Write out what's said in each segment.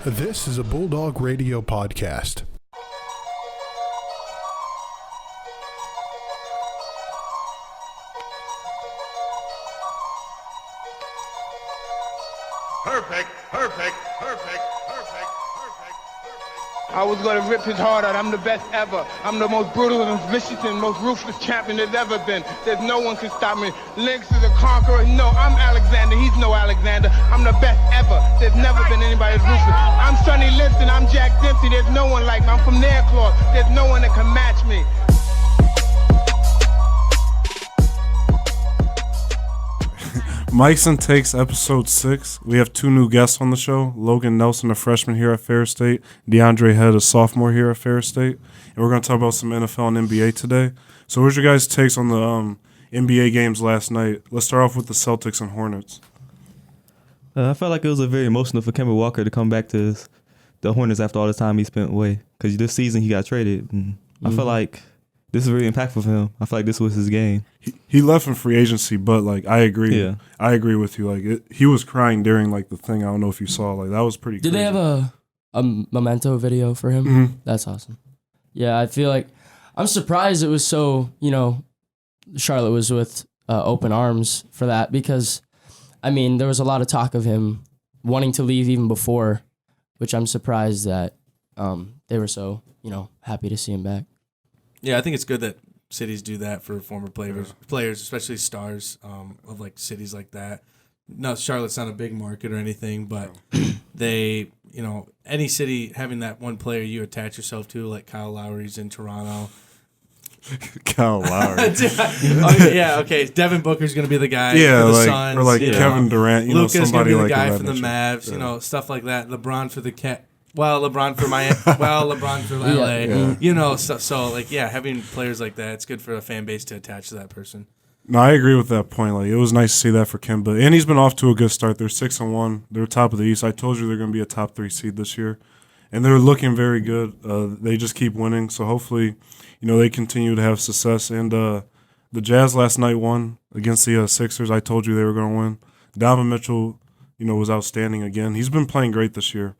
This is a Bulldog Radio podcast. Perfect. I was going to rip his heart out. I'm the best ever. I'm the most brutal and vicious and most ruthless champion there's ever been. There's no one can stop me. Lynx is a conqueror. No, I'm Alexander. He's no Alexander. I'm the best ever. There's never been anybody as ruthless. I'm Sonny Liston. I'm Jack Dempsey. There's no one like me. I'm from Nairclaw. There's no one that can match me. Mikes and Takes, episode 6. We have 2 new guests on the show. Logan Nelson, a freshman here at Ferris State. D'andre Head, a sophomore here at Ferris State. And we're going to talk about some NFL and NBA today. So where's your guys' takes on the NBA games last night? Let's start off with the Celtics and Hornets. I felt like it was very emotional for Kemba Walker to come back to the Hornets after all the time he spent away. Because this season he got traded. And I feel like this is really impactful for him. I feel like this was his game. He left in free agency, but like I agree. Yeah. I agree with you. Like he was crying during like the thing. I don't know if you saw. Like that was pretty. Did crazy. they have a memento video for him? Mm-hmm. That's awesome. Yeah, I feel like I'm surprised it was so. Charlotte was with open arms for that because, I mean, there was a lot of talk of him wanting to leave even before, which I'm surprised that they were so happy to see him back. Yeah, I think it's good that cities do that for former players, especially stars of like cities like that. No, Charlotte's not a big market or anything, but they, any city having that one player you attach yourself to, like Kyle Lowry's in Toronto. Kyle Lowry. Okay. Devin Booker's going to be the guy Yeah, for the like Suns. or like Kevin Durant. Luka's going to somebody be the like guy that for the nature. Mavs. Yeah. Stuff like that. LeBron for the Cat. Well, LeBron for Miami. LeBron for LA. Yeah. So having players like that, it's good for a fan base to attach to that person. No, I agree with that point. Like it was nice to see that for Kemba, and he's been off to a good start. They're 6-1. They're top of the East. I told you they're going to be a top 3 seed this year, and they're looking very good. They just keep winning, so hopefully, they continue to have success. And the Jazz last night won against the Sixers. I told you they were going to win. Donovan Mitchell, was outstanding again. He's been playing great this year.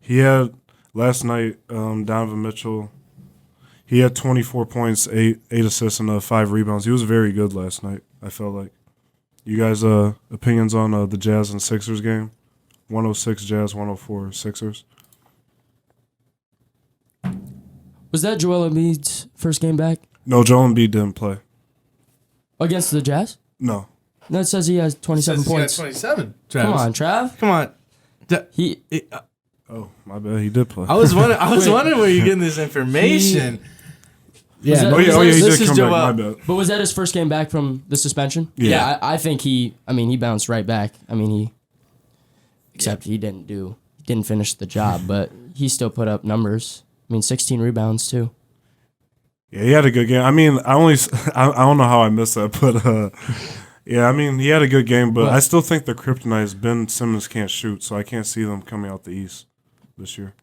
He had last night, Donovan Mitchell. He had 24 points, 8 assists, and 5 rebounds. He was very good last night, I felt like. You guys' opinions on the Jazz and Sixers game? 106 Jazz, 104 Sixers. Was that Joel Embiid's first game back No, Joel Embiid didn't play. against the Jazz? No. No, it says he has 27 points. 27. Come on, Trav. Come on. He Oh, my bad. He did play. I was wondering where you're getting this information. Was that- Oh, yeah, was he that- did come back. Joel. My bad. But was that his first game back from the suspension? Yeah. I think he bounced right back. Except he didn't finish the job, but he still put up numbers. 16 rebounds too. Yeah, he had a good game. I don't know how I missed that, but he had a good game, but I still think the kryptonite is Ben Simmons can't shoot, so I can't see them coming out the East this year.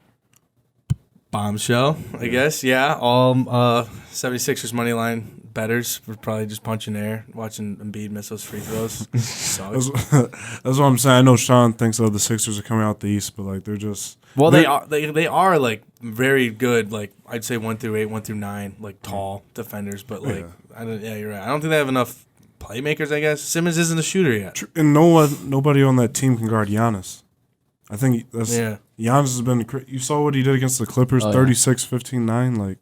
Bombshell, I guess. Yeah, all 76ers money line bettors were probably just punching air, watching Embiid miss those free throws. That's what I'm saying. I know Sean thinks the Sixers are coming out the East, but like they're just they are like very good. Like I'd say 1 through 8, 1 through 9, like tall defenders. But like you're right. I don't think they have enough playmakers. I guess Simmons isn't a shooter yet, and nobody on that team can guard Giannis. I think that's Giannis has been. You saw what he did against the Clippers, 36, 15, 9. Like,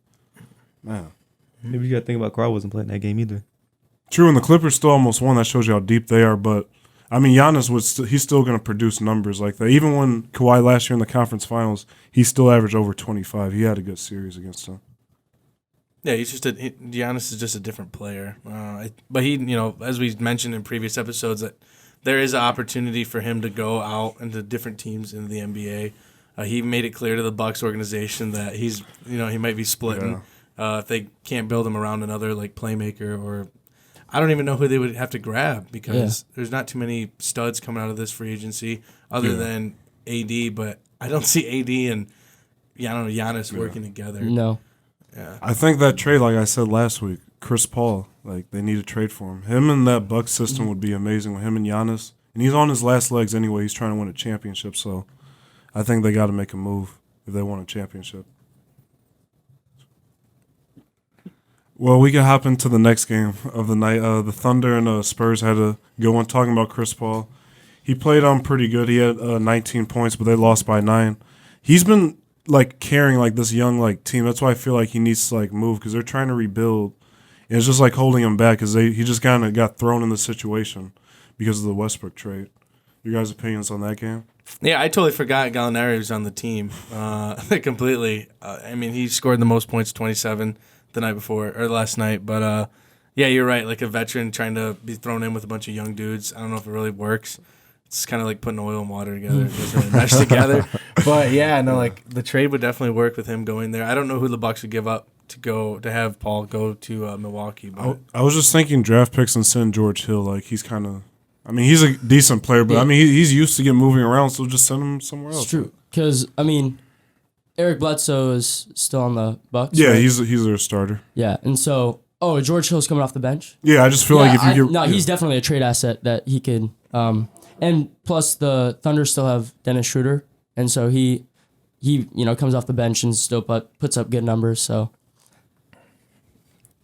man. Maybe you got to think about Kawhi wasn't playing that game either. True, and the Clippers still almost won. That shows you how deep they are. But Giannis he's still going to produce numbers like that. Even when Kawhi last year in the conference finals, he still averaged over 25. He had a good series against them. Yeah, Giannis is just a different player. But he, as we mentioned in previous episodes, that there is an opportunity for him to go out into different teams in the NBA. He made it clear to the Bucks organization that he's, he might be splitting if they can't build him around another like playmaker, or I don't even know who they would have to grab because there's not too many studs coming out of this free agency other than AD. But I don't see AD and Giannis working together. No. Yeah. I think that trade, like I said last week, Chris Paul, like they need to trade for him. Him and that Bucks system would be amazing with him and Giannis. And he's on his last legs anyway. He's trying to win a championship, so I think they got to make a move if they want a championship. Well, we can hop into the next game of the night. The Thunder and Spurs had a good one. Talking about Chris Paul, he played pretty good. He had 19 points, but they lost by 9. He's been like carrying like this young like team. That's why I feel like he needs to like move because they're trying to rebuild, and it's just like holding him back because he just kind of got thrown in the situation because of the Westbrook trade. Your guys' opinions on that game? Yeah, I totally forgot Gallinari was on the team completely. I mean, he scored the most points, 27. The night before or last night, but yeah, you're right. Like a veteran trying to be thrown in with a bunch of young dudes. I don't know if it really works. It's kind of like putting oil and water together. It doesn't really mesh together. But yeah, no, like the trade would definitely work with him going there. I don't know who the Bucks would give up to have Paul go to Milwaukee. But I was just thinking draft picks and send George Hill. Like he's kind of, I mean, he's a decent player, but I mean he's used to get moving around, so just send him somewhere else. It's true because I mean. Eric Bledsoe is still on the Bucks. Yeah, right? he's their starter. Yeah, and so George Hill's coming off the bench. Yeah, I just feel like if you get he's definitely a trade asset that he could. And plus the Thunder still have Dennis Schroeder, and so he comes off the bench and still puts up good numbers. So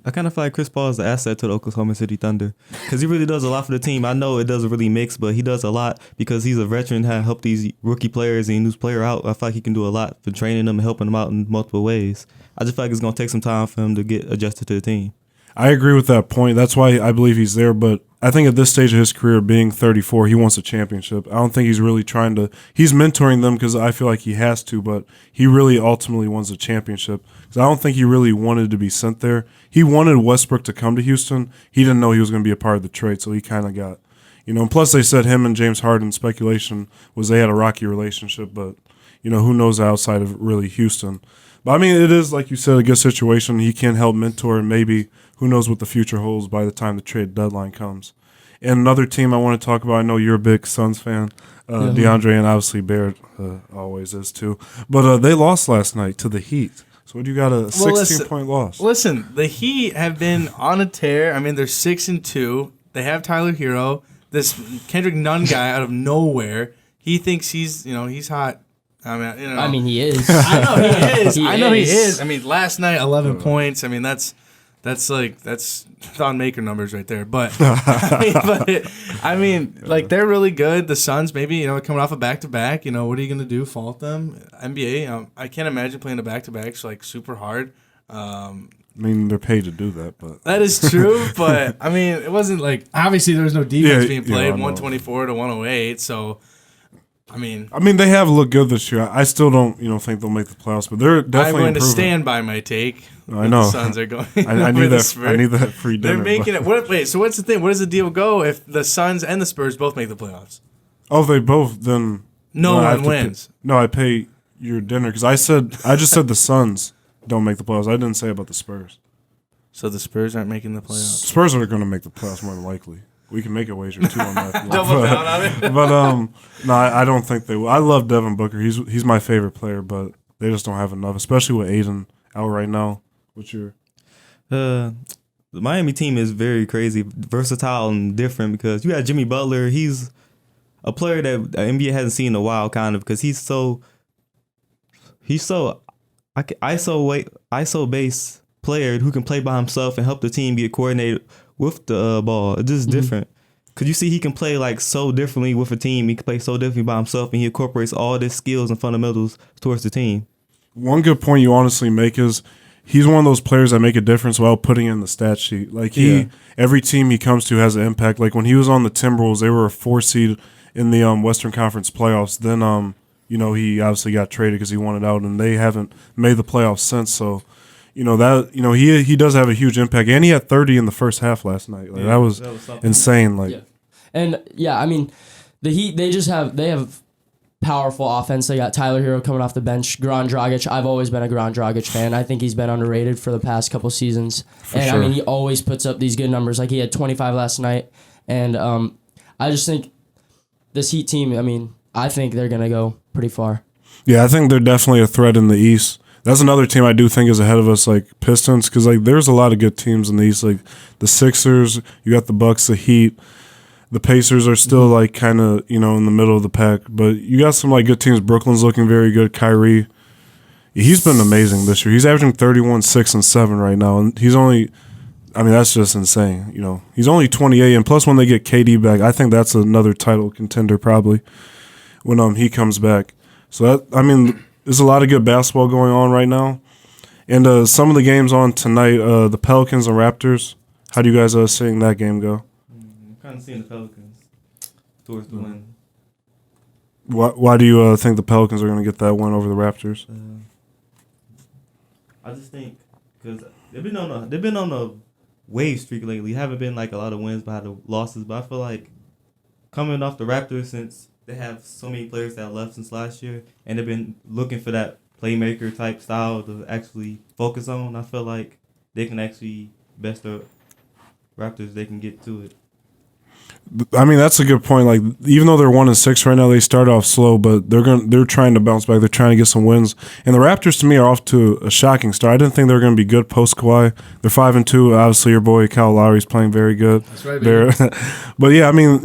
I kind of feel like Chris Paul is the asset to the Oklahoma City Thunder because he really does a lot for the team. I know it doesn't really mix, but he does a lot because he's a veteran that helped these rookie players and new player out. I feel like he can do a lot for training them and helping them out in multiple ways. I just feel like it's going to take some time for him to get adjusted to the team. I agree with that point. That's why I believe he's there. But I think at this stage of his career, being 34, he wants a championship. I don't think he's really trying to – he's mentoring them because I feel like he has to, but he really ultimately wants a championship. Because I don't think he really wanted to be sent there. He wanted Westbrook to come to Houston. He didn't know he was going to be a part of the trade, so he kind of got – and plus they said him and James Harden, speculation was they had a rocky relationship, but, who knows outside of really Houston. But, I mean, it is, like you said, a good situation. He can help mentor and maybe – who knows what the future holds by the time the trade deadline comes. And another team I want to talk about, I know you're a big Suns fan, D'andre, and obviously Barrett always is too. But they lost last night to the Heat. So what do you got, a 16-point loss? Listen, the Heat have been on a tear. I mean, they're 6-2. They have Tyler Hero, this Kendrick Nunn guy out of nowhere. He thinks he's hot. I mean, he is. I know he is. He is. I mean, last night 11 points. I mean, that's Thon Maker numbers right there. But I mean, they're really good. The Suns, maybe, coming off a back-to-back, what are you going to do? Fault them? NBA, I can't imagine playing a back-to-back super hard. I mean, they're paid to do that, but that is true. But I mean, it wasn't obviously there was no defense being played, 124 to 108. So I mean, they have looked good this year. I still don't, think they'll make the playoffs, but they're definitely. I'm going to stand by my take. I know the Suns are going. I need that. I need that free dinner. They're making it. Wait. So what's the thing? What does the deal go if the Suns and the Spurs both make the playoffs? Oh, if they both, then no one wins. I pay your dinner because I just said the Suns don't make the playoffs. I didn't say about the Spurs. So the Spurs aren't making the playoffs. Spurs are going to make the playoffs more than likely. We can make a wager too on that. Double down on it. But no, I don't think they will. I love Devin Booker. He's my favorite player, but they just don't have enough, especially with Aiden out right now. What's your? The Miami team is very crazy, versatile and different because you got Jimmy Butler. He's a player that the NBA hasn't seen in a while, kind of, because he's so ISO based player who can play by himself and help the team get coordinated with the ball. It's just different. Because you see he can play so differently with a team. He can play so differently by himself, and he incorporates all his skills and fundamentals towards the team. One good point you honestly make is he's one of those players that make a difference while putting in the stat sheet. Every team he comes to has an impact. Like when he was on the Timberwolves, they were a 4 seed in the Western Conference playoffs. Then, he obviously got traded because he wanted out, and they haven't made the playoffs since. So, he does have a huge impact, and he had 30 in the first half last night. That was insane. And I mean, the Heat they have powerful offense. They got Tyler Hero coming off the bench, Goran Dragic. I've always been a Goran Dragic fan. I think he's been underrated for the past couple seasons, sure. I mean, he always puts up these good numbers. He had 25 last night, and I just think this Heat team. I mean, I think they're gonna go pretty far. Yeah, I think they're definitely a threat in the East. That's another team I do think is ahead of us, Pistons, because there's a lot of good teams in the East, the Sixers. You got the Bucks, the Heat. The Pacers are still like kind of in the middle of the pack, but you got some like good teams. Brooklyn's looking very good. Kyrie, he's been amazing this year. He's averaging 31, 6, and 7 right now, and he's only. I mean, that's just insane. He's only 28, and plus when they get KD back, I think that's another title contender probably when he comes back. So there's a lot of good basketball going on right now, and some of the games on tonight, the Pelicans and Raptors. How do you guys seeing that game go? I'm kind of seeing the Pelicans towards the win. Why do you think the Pelicans are going to get that win over the Raptors? I just think because they've been on a wave streak lately. Haven't been like a lot of wins behind the losses, but I feel like coming off the Raptors, since they have so many players that left since last year, and they've been looking for that playmaker type style to actually focus on. I feel like they can actually best the Raptors. They can get to it. I mean, that's a good point. Like, even though they're 1-6 right now, they start off slow, but they're trying to bounce back. They're trying to get some wins. And the Raptors, to me, are off to a shocking start. I didn't think they were going to be good post Kawhi. They're 5-2. Obviously, your boy Kyle Lowry's playing very good. That's right, baby. But yeah, I mean,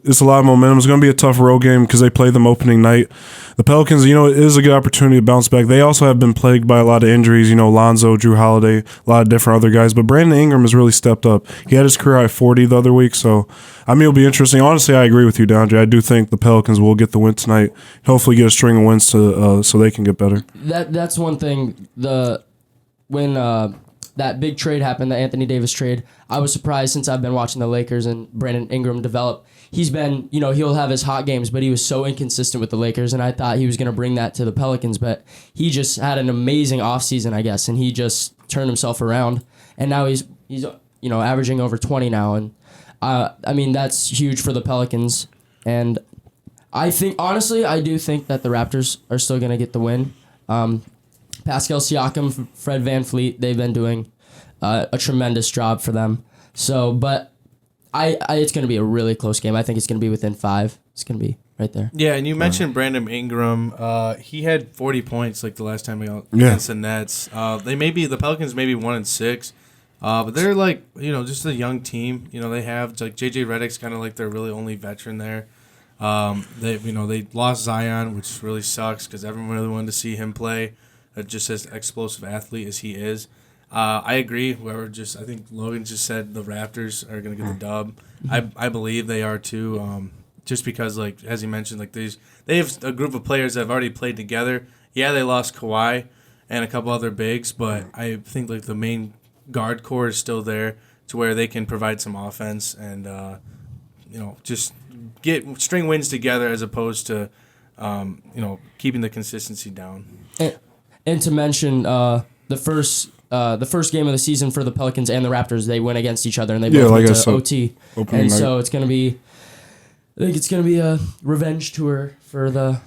it's a lot of momentum. It's going to be a tough road game because they play them opening night. The Pelicans, it is a good opportunity to bounce back. They also have been plagued by a lot of injuries. Lonzo, Drew Holiday, a lot of different other guys. But Brandon Ingram has really stepped up. He had his career high 40 the other week. So, I mean, it'll be interesting. Honestly, I agree with you, D'andre. I do think the Pelicans will get the win tonight. Hopefully get a string of wins so they can get better. That's one thing. When that big trade happened, the Anthony Davis trade, I was surprised since I've been watching the Lakers and Brandon Ingram develop. He's been, he'll have his hot games, but he was so inconsistent with the Lakers, and I thought he was going to bring that to the Pelicans, but he just had an amazing offseason, I guess, and he just turned himself around, and now he's averaging over 20 now, and I mean, that's huge for the Pelicans, and I do think that the Raptors are still going to get the win. Pascal Siakam, Fred VanVleet, they've been doing a tremendous job for them. So, but it's going to be a really close game. I think it's going to be within 5. It's going to be right there. Yeah, and you mentioned Brandon Ingram. He had 40 points like the last time against the Nets. The Pelicans maybe 1-6. But they're like, just a young team. They have like JJ Redick's kind of like their really only veteran there. They lost Zion, which really sucks because everyone really wanted to see him play. Just as explosive athlete as he is. I agree. I think Logan just said the Raptors are going to get the dub. I believe they are too. Just because, like as he mentioned, like they have a group of players that have already played together. Yeah, they lost Kawhi and a couple other bigs, but I think like the main guard core is still there to where they can provide some offense and just get string wins together as opposed to keeping the consistency down. And to mention the first game of the season for the Pelicans and the Raptors, they went against each other and they both went to OT. And so it's going to be, I think it's going to be a revenge tour for the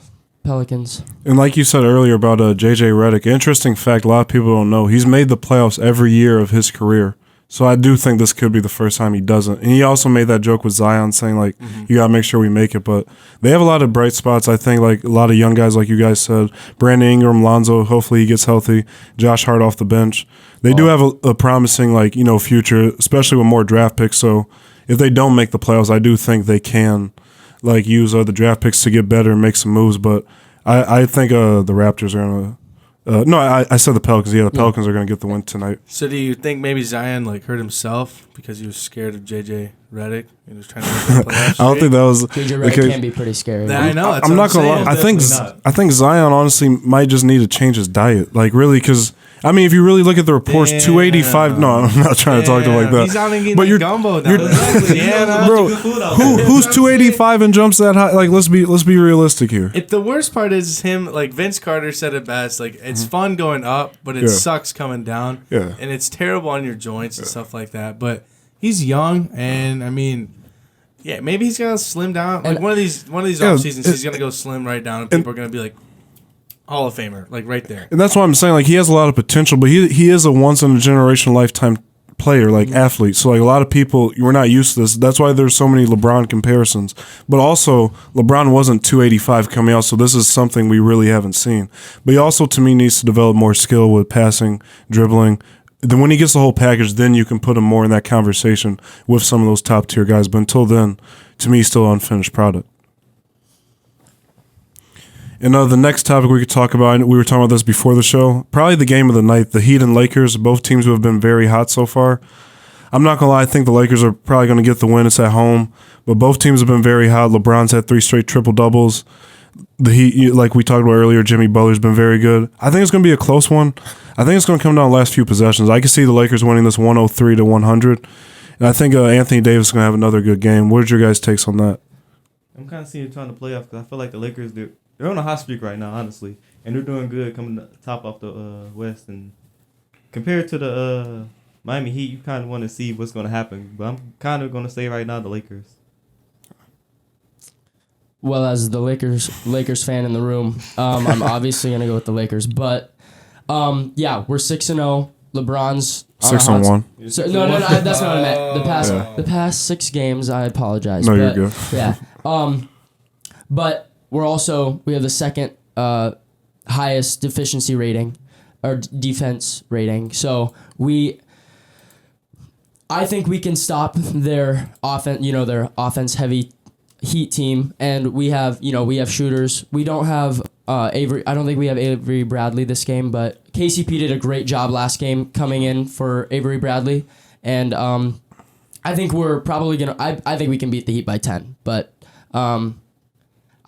Pelicans. And like you said earlier about JJ Redick, interesting fact, a lot of people don't know, he's made the playoffs every year of his career. So I do think this could be the first time he doesn't. And he also made that joke with Zion saying, like, you got to make sure we make it. But they have a lot of bright spots, I think, like a lot of young guys, like you guys said. Brandon Ingram, Lonzo, hopefully he gets healthy. Josh Hart off the bench. They do have a promising, future, especially with more draft picks. So if they don't make the playoffs, I do think they can, use the draft picks to get better and make some moves. But I think the Raptors are going to. No, I said the Pelicans. Yeah, the Pelicans are going to get the win tonight. So do you think maybe Zion hurt himself because he was scared of JJ Redick? He was trying to make the playoffs. I don't think that was JJ Redick can be pretty scary. I know. I'm not going to lie. I think Zion honestly might just need to change his diet. Really, because I mean, if you really look at the reports, 285. No, I'm not trying to talk to him like that. He's not even getting gumbo now. Bro, who's 285 and jumps that high? Let's be realistic here. The worst part is him. Vince Carter said it best. It's fun going up, but it sucks coming down. Yeah, and it's terrible on your joints and stuff like that. But he's young, and I mean, yeah, maybe he's gonna slim down. One of these off seasons, he's gonna go slim right down, and people are gonna be like, Hall of Famer, right there. And that's why I'm saying, he has a lot of potential, but he is a once-in-a-generation lifetime player, athlete. So, a lot of people, we're not used to this. That's why there's so many LeBron comparisons. But also, LeBron wasn't 285 coming out, so this is something we really haven't seen. But he also, to me, needs to develop more skill with passing, dribbling, then when he gets the whole package, then you can put him more in that conversation with some of those top tier guys. But until then, to me, he's still an unfinished product. And the next topic we could talk about, we were talking about this before the show, probably the game of the night, the Heat and Lakers, both teams who have been very hot so far. I'm not going to lie, I think the Lakers are probably going to get the win. It's at home. But both teams have been very hot. LeBron's had 3 straight triple-doubles. The Heat, like we talked about earlier, Jimmy Butler's been very good. I think it's going to be a close one. I think it's going to come down to the last few possessions. I can see the Lakers winning this 103-100. And I think Anthony Davis is going to have another good game. What are your guys' takes on that? I'm kind of seeing it trying to play off because I feel like the Lakers, they're on a hot streak right now, honestly. And they're doing good coming top off the West. And compared to the Miami Heat, you kind of want to see what's going to happen. But I'm kind of going to say right now the Lakers. Well, as the Lakers fan in the room, I'm obviously going to go with the Lakers. But, yeah, we're 6-0. LeBron's 6-1. So, no, that's not what I meant. The past 6 games, I apologize. No, you're good. Yeah. But we have the second highest deficiency rating or defense rating. So I think we can stop their offense heavy Heat team, and we have shooters. We don't have Avery. I don't think we have Avery Bradley this game, but KCP did a great job last game coming in for Avery Bradley, and I think we're probably gonna. I think we can beat the Heat by 10, but I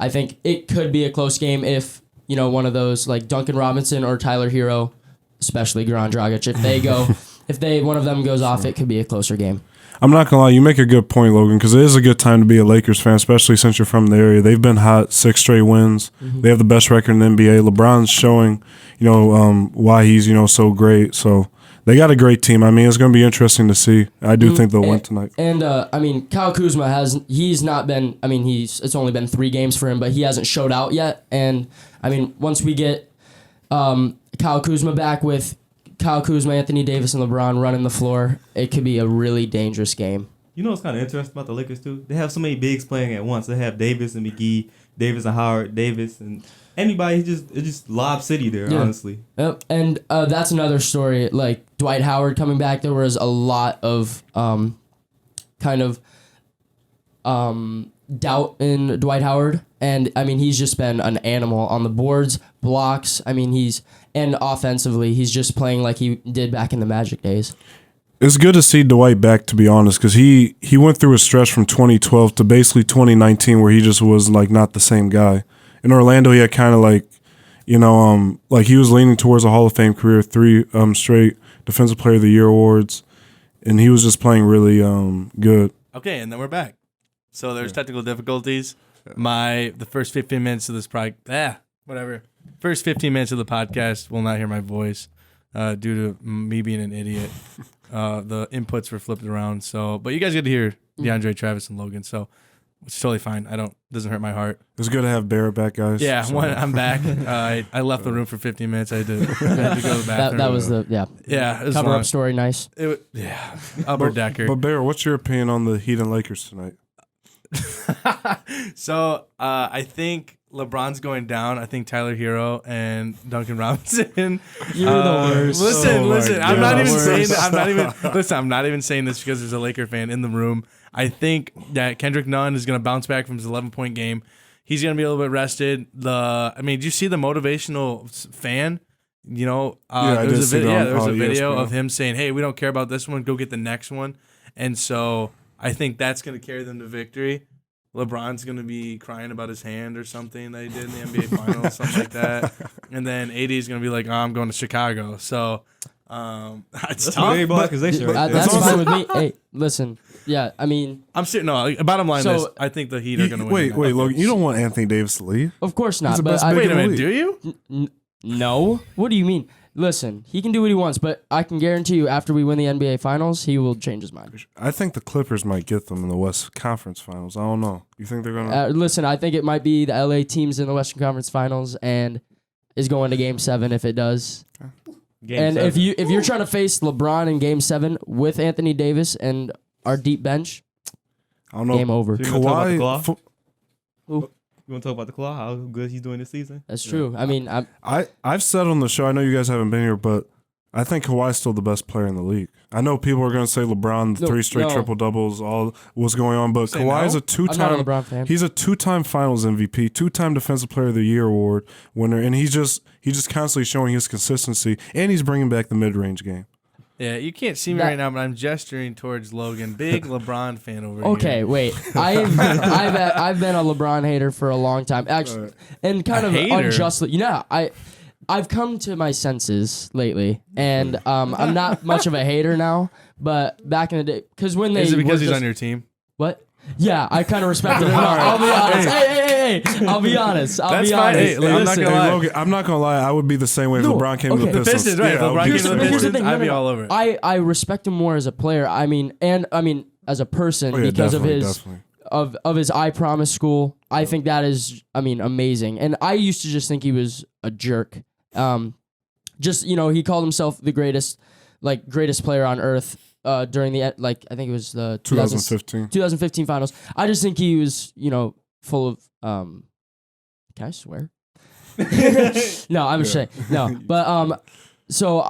think it could be a close game if one of those like Duncan Robinson or Tyler Hero, especially Goran Dragic, if one of them goes off, it could be a closer game. I'm not going to lie, you make a good point, Logan, because it is a good time to be a Lakers fan, especially since you're from the area. They've been hot, 6 straight wins. Mm-hmm. They have the best record in the NBA. LeBron's showing, why he's, so great. So they got a great team. I mean, it's going to be interesting to see. I do think they'll win tonight. And, Kyle Kuzma it's only been 3 games for him, but he hasn't showed out yet. And, once we get Kyle Kuzma back with Kyle Kuzma, Anthony Davis, and LeBron running the floor, it could be a really dangerous game. You know what's kind of interesting about the Lakers, too? They have so many bigs playing at once. They have Davis and McGee, Davis and Howard, Davis, and anybody. It's just Lob City there, honestly. Yep. And that's another story. Like, Dwight Howard coming back, there was a lot of doubt in Dwight Howard. And, he's just been an animal on the boards, blocks. And offensively, he's just playing like he did back in the Magic days. It's good to see Dwight back, to be honest, because he went through a stretch from 2012 to basically 2019 where he just was like not the same guy. In Orlando, he had kind of like he was leaning towards a Hall of Fame career, 3 straight Defensive Player of the Year awards, and he was just playing really good. Okay, and then we're back. So there's technical difficulties. The first 15 minutes of this whatever. First 15 minutes of the podcast will not hear my voice due to me being an idiot. The inputs were flipped around. So, but you guys get to hear D'andre, Travis, and Logan. So it's totally fine. Doesn't hurt my heart. It's good to have Barrett back, guys. Yeah, I'm back. I left the room for 15 minutes. I had to go to the bathroom. That was it was cover long. up story. Nice. Upper Decker. But Barrett, what's your opinion on the Heat and Lakers tonight? So I think LeBron's going down. I think Tyler Hero and Duncan Robinson. You're the worst. Listen. I'm not even saying that. I'm not even saying this because there's a Laker fan in the room. I think that Kendrick Nunn is going to bounce back from his 11-point game. He's going to be a little bit rested. Did you see the motivational fan? There was a video of him saying, "Hey, we don't care about this one. Go get the next one." And so I think that's going to carry them to victory. LeBron's going to be crying about his hand or something that he did in the NBA Finals, something like that. And then AD is going to be like, I'm going to Chicago. So it's tough. That's fine with me. Hey, listen. Yeah, I'm sitting. No, bottom line is, I think the Heat are going to win. Wait, Logan, you don't want Anthony Davis to leave? Of course not. Wait a minute, do you? No. What do you mean? Listen, he can do what he wants, but I can guarantee you after we win the NBA Finals, he will change his mind. I think the Clippers might get them in the West Conference Finals. I don't know. You think they're going to... listen, I think it might be the LA teams in the Western Conference Finals and is going to Game 7 if it does. If you're trying to face LeBron in Game 7 with Anthony Davis and our deep bench, I don't know. Game over. So you want to talk about the Claw? How good he's doing this season? That's true. I've said on the show, I know you guys haven't been here, but I think Kawhi's still the best player in the league. I know people are going to say LeBron, 3 straight triple doubles, all what's going on, but Kawhi's a I'm not a LeBron fan. He's a 2-time Finals MVP, 2-time Defensive Player of the Year award winner, and he's just constantly showing his consistency, and he's bringing back the mid-range game. Yeah, you can't see me right now, but I'm gesturing towards Logan. Big LeBron fan over here. Okay, wait. I've been a LeBron hater for a long time, actually, and kind of unjustly. Yeah, I've come to my senses lately, and I'm not much of a hater now. But back in the day, because when they is it because he's on your team? What? Yeah, I kind of respected him. I'll be honest. Hey. I'll be honest. That's fine. Hey, I'm not gonna lie. Logan, I'm not gonna lie. I would be the same way if LeBron came to the Pistons. The Pistons, right? If LeBron came to the Pistons, I'd be all over it. I respect him more as a player. I mean, as a person because of his of his I Promise school. I think that is, amazing. And I used to just think he was a jerk. He called himself the greatest player on earth. During the I think it was the 2015 finals. I just think he was full of can I swear? No, I'm just saying no. But so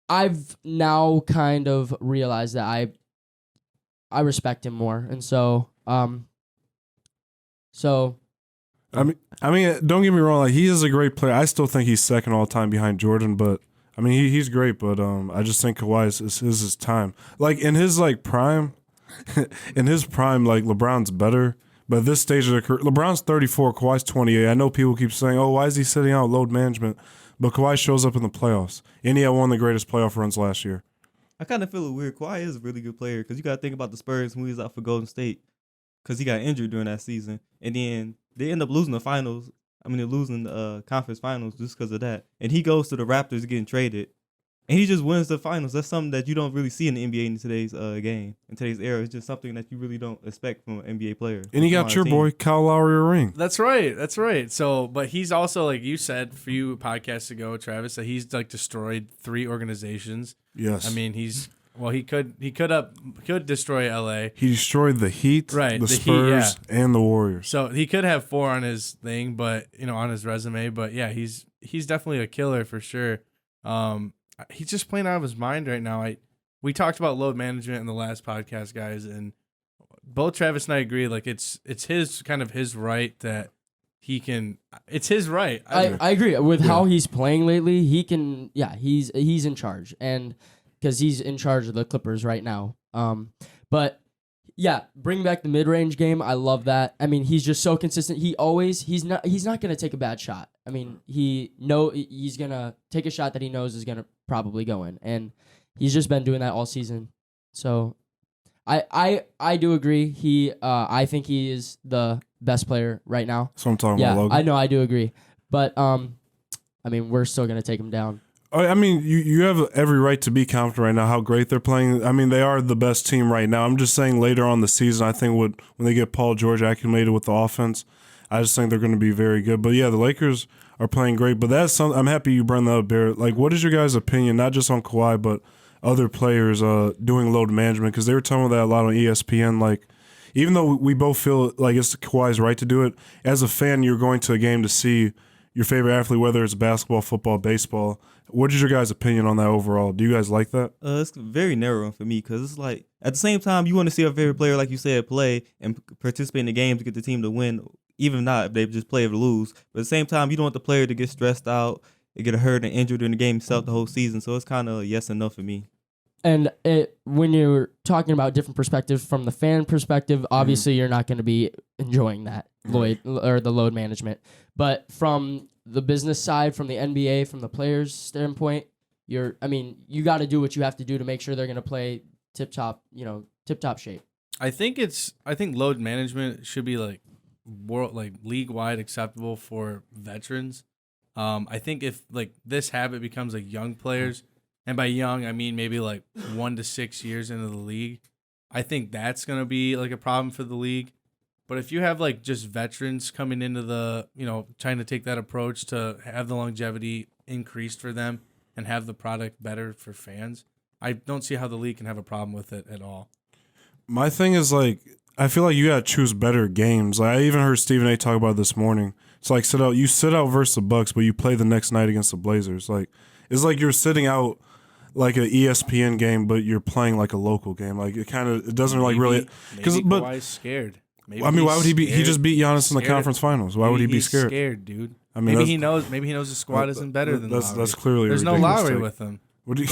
I've now kind of realized that I respect him more, and so I mean, don't get me wrong. Like, he is a great player. I still think he's second all time behind Jordan, but. I mean, he's great, but I just think Kawhi is his time. Like, in his prime, like LeBron's better. But at this stage of the career, LeBron's 34, Kawhi's 28. I know people keep saying, "Oh, why is he sitting out load management?" But Kawhi shows up in the playoffs, and he had one of the greatest playoff runs last year. I kind of feel it weird. Kawhi is a really good player because you got to think about the Spurs when he was out for Golden State because he got injured during that season, and then they end up losing the finals. They're losing the conference finals just because of that. And he goes to the Raptors getting traded. And he just wins the finals. That's something that you don't really see in the NBA in today's game. In today's era, it's just something that you really don't expect from an NBA player. And he got your boy, Kyle Lowry, a ring. That's right. So, but he's also, like you said a few podcasts ago, Travis, that he's destroyed 3 organizations. Yes. I mean, he could destroy LA. He destroyed the Heat, right, the Spurs, Heat, and the Warriors. So he could have 4 on his thing, but on his resume. But yeah, he's definitely a killer for sure. He's just playing out of his mind right now. We talked about load management in the last podcast, guys, and both Travis and I agree. Like, it's his right that he can. It's his right. I agree with how he's playing lately. He can. Yeah, he's in charge, and because he's in charge of the Clippers right now. But yeah, bring back the mid-range game. I love that. I mean, he's just so consistent. He's not going to take a bad shot. I mean, he's going to take a shot that he knows is going to probably go in, and he's just been doing that all season. So I do agree. I think he is the best player right now. So I'm talking about Logan. I know, I do agree. But we're still going to take him down. I mean, you have every right to be confident right now how great they're playing. I mean, they are the best team right now. I'm just saying later on the season, I think when they get Paul George acclimated with the offense, I just think they're going to be very good. But yeah, the Lakers are playing great. But that's something I'm happy you brought that up, Barrett. Like, what is your guys' opinion, not just on Kawhi, but other players doing load management? Because they were talking about that a lot on ESPN. Like, even though we both feel like it's Kawhi's right to do it, as a fan, you're going to a game to see your favorite athlete, whether it's basketball, football, baseball. What is your guys' opinion on that overall? Do you guys like that? It's very narrow for me because it's like at the same time you want to see a favorite player, like you said, play and participate in the game to get the team to win, even not if they just play or lose. But at the same time, you don't want the player to get stressed out and get hurt and injured in the game itself the whole season. So it's kind of yes and no for me. And when you're talking about different perspectives from the fan perspective, obviously you're not going to be enjoying that the load management. But from the business side, from the NBA, from the players' standpoint, you got to do what you have to do to make sure they're going to play tip top shape. I think load management should be league wide acceptable for veterans. I think if this habit becomes young players, and by young I mean maybe 1 to 6 years into the league, I think that's going to be a problem for the league. But if you have just veterans coming into the, trying to take that approach to have the longevity increased for them and have the product better for fans, I don't see how the league can have a problem with it at all. My thing is I feel like you got to choose better games. I even heard Stephen A. talk about it this morning. It's like you sit out versus the Bucks, but you play the next night against the Blazers. Like it's like you're sitting out like an ESPN game, but you're playing like a local game. Like it doesn't like really because Kawhi's scared. Maybe I mean, why would he be? scared. He just beat Giannis in the conference finals. Why would he be He's scared? Scared, dude. I mean, maybe he knows. Maybe he knows the squad isn't better than Lowry. That's clearly there's no ridiculous Lowry take. with him. What do you,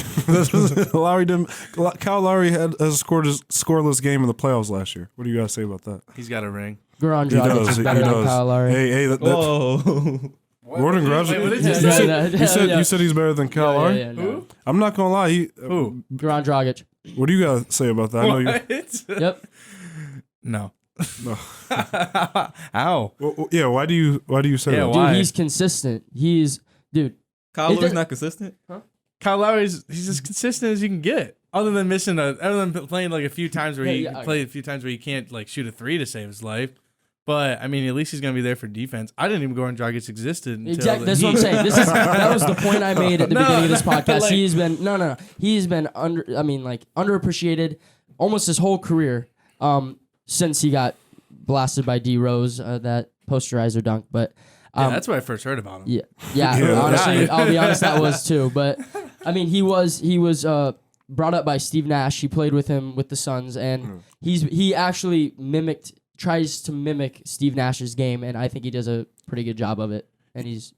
Lowry didn't. Kyle Lowry has scored a scoreless game in the playoffs last year. What do you guys say about that? He's got a ring. Goran Dragic is better than Kyle Lowry. Hey, Whoa. Gordon Dragic. You said he's better than Kyle Lowry. Yeah, no. I'm not gonna lie. Who? Goran Dragic. What do you guys say about that? I know you. Yep. No. No. How? Well, yeah. Why do you say Yeah, that? why? Dude, he's consistent. Dude. Kyle Lowry's not consistent? Kyle Lowry's he's as consistent as you can get. Other than playing like a few times where he can't like shoot a three to save his life. But I mean, at least he's gonna be there for defense. I didn't even go on Dragic existed until Exactly. That's what I'm saying. That was the point I made at the beginning of this podcast. Like, He's been underappreciated almost his whole career. Since he got blasted by D Rose, that posterizer dunk. But that's where I first heard about him. Yeah. Honestly, I'll be honest, that was too. But I mean, he was brought up by Steve Nash. He played with him with the Suns, and he actually tries to mimic Steve Nash's game, and I think he does a pretty good job of it. And he's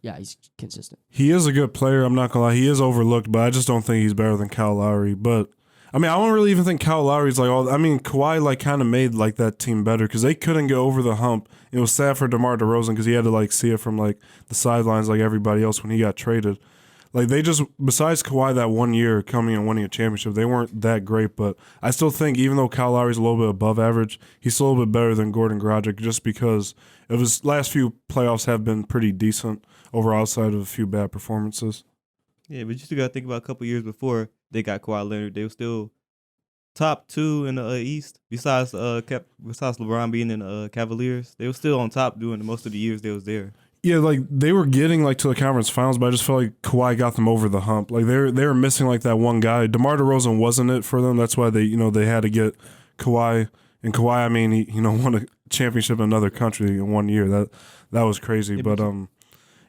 consistent. He is a good player. I'm not gonna lie. He is overlooked, but I just don't think he's better than Kyle Lowry. But I mean, I don't really even think Kyle Lowry's like all. I mean, Kawhi like kind of made like that team better because they couldn't get over the hump. It was sad for DeMar DeRozan because he had to like see it from like the sidelines like everybody else when he got traded. Like they just besides Kawhi that 1 year coming and winning a championship, they weren't that great. But I still think even though Kyle Lowry's a little bit above average, he's still a little bit better than Gordon Dragic just because of his last few playoffs have been pretty decent overall outside of a few bad performances. Yeah, but you still got to think about a couple years before they got Kawhi Leonard. They were still top two in the East, besides LeBron being in the Cavaliers. They were still on top during most of the years they was there. Yeah, like they were getting like to the conference finals, but I just felt like Kawhi got them over the hump. Like they were missing like that one guy. DeMar DeRozan wasn't it for them. That's why they had to get Kawhi. And Kawhi, I mean, he won a championship in another country in 1 year. That was crazy. Yeah, but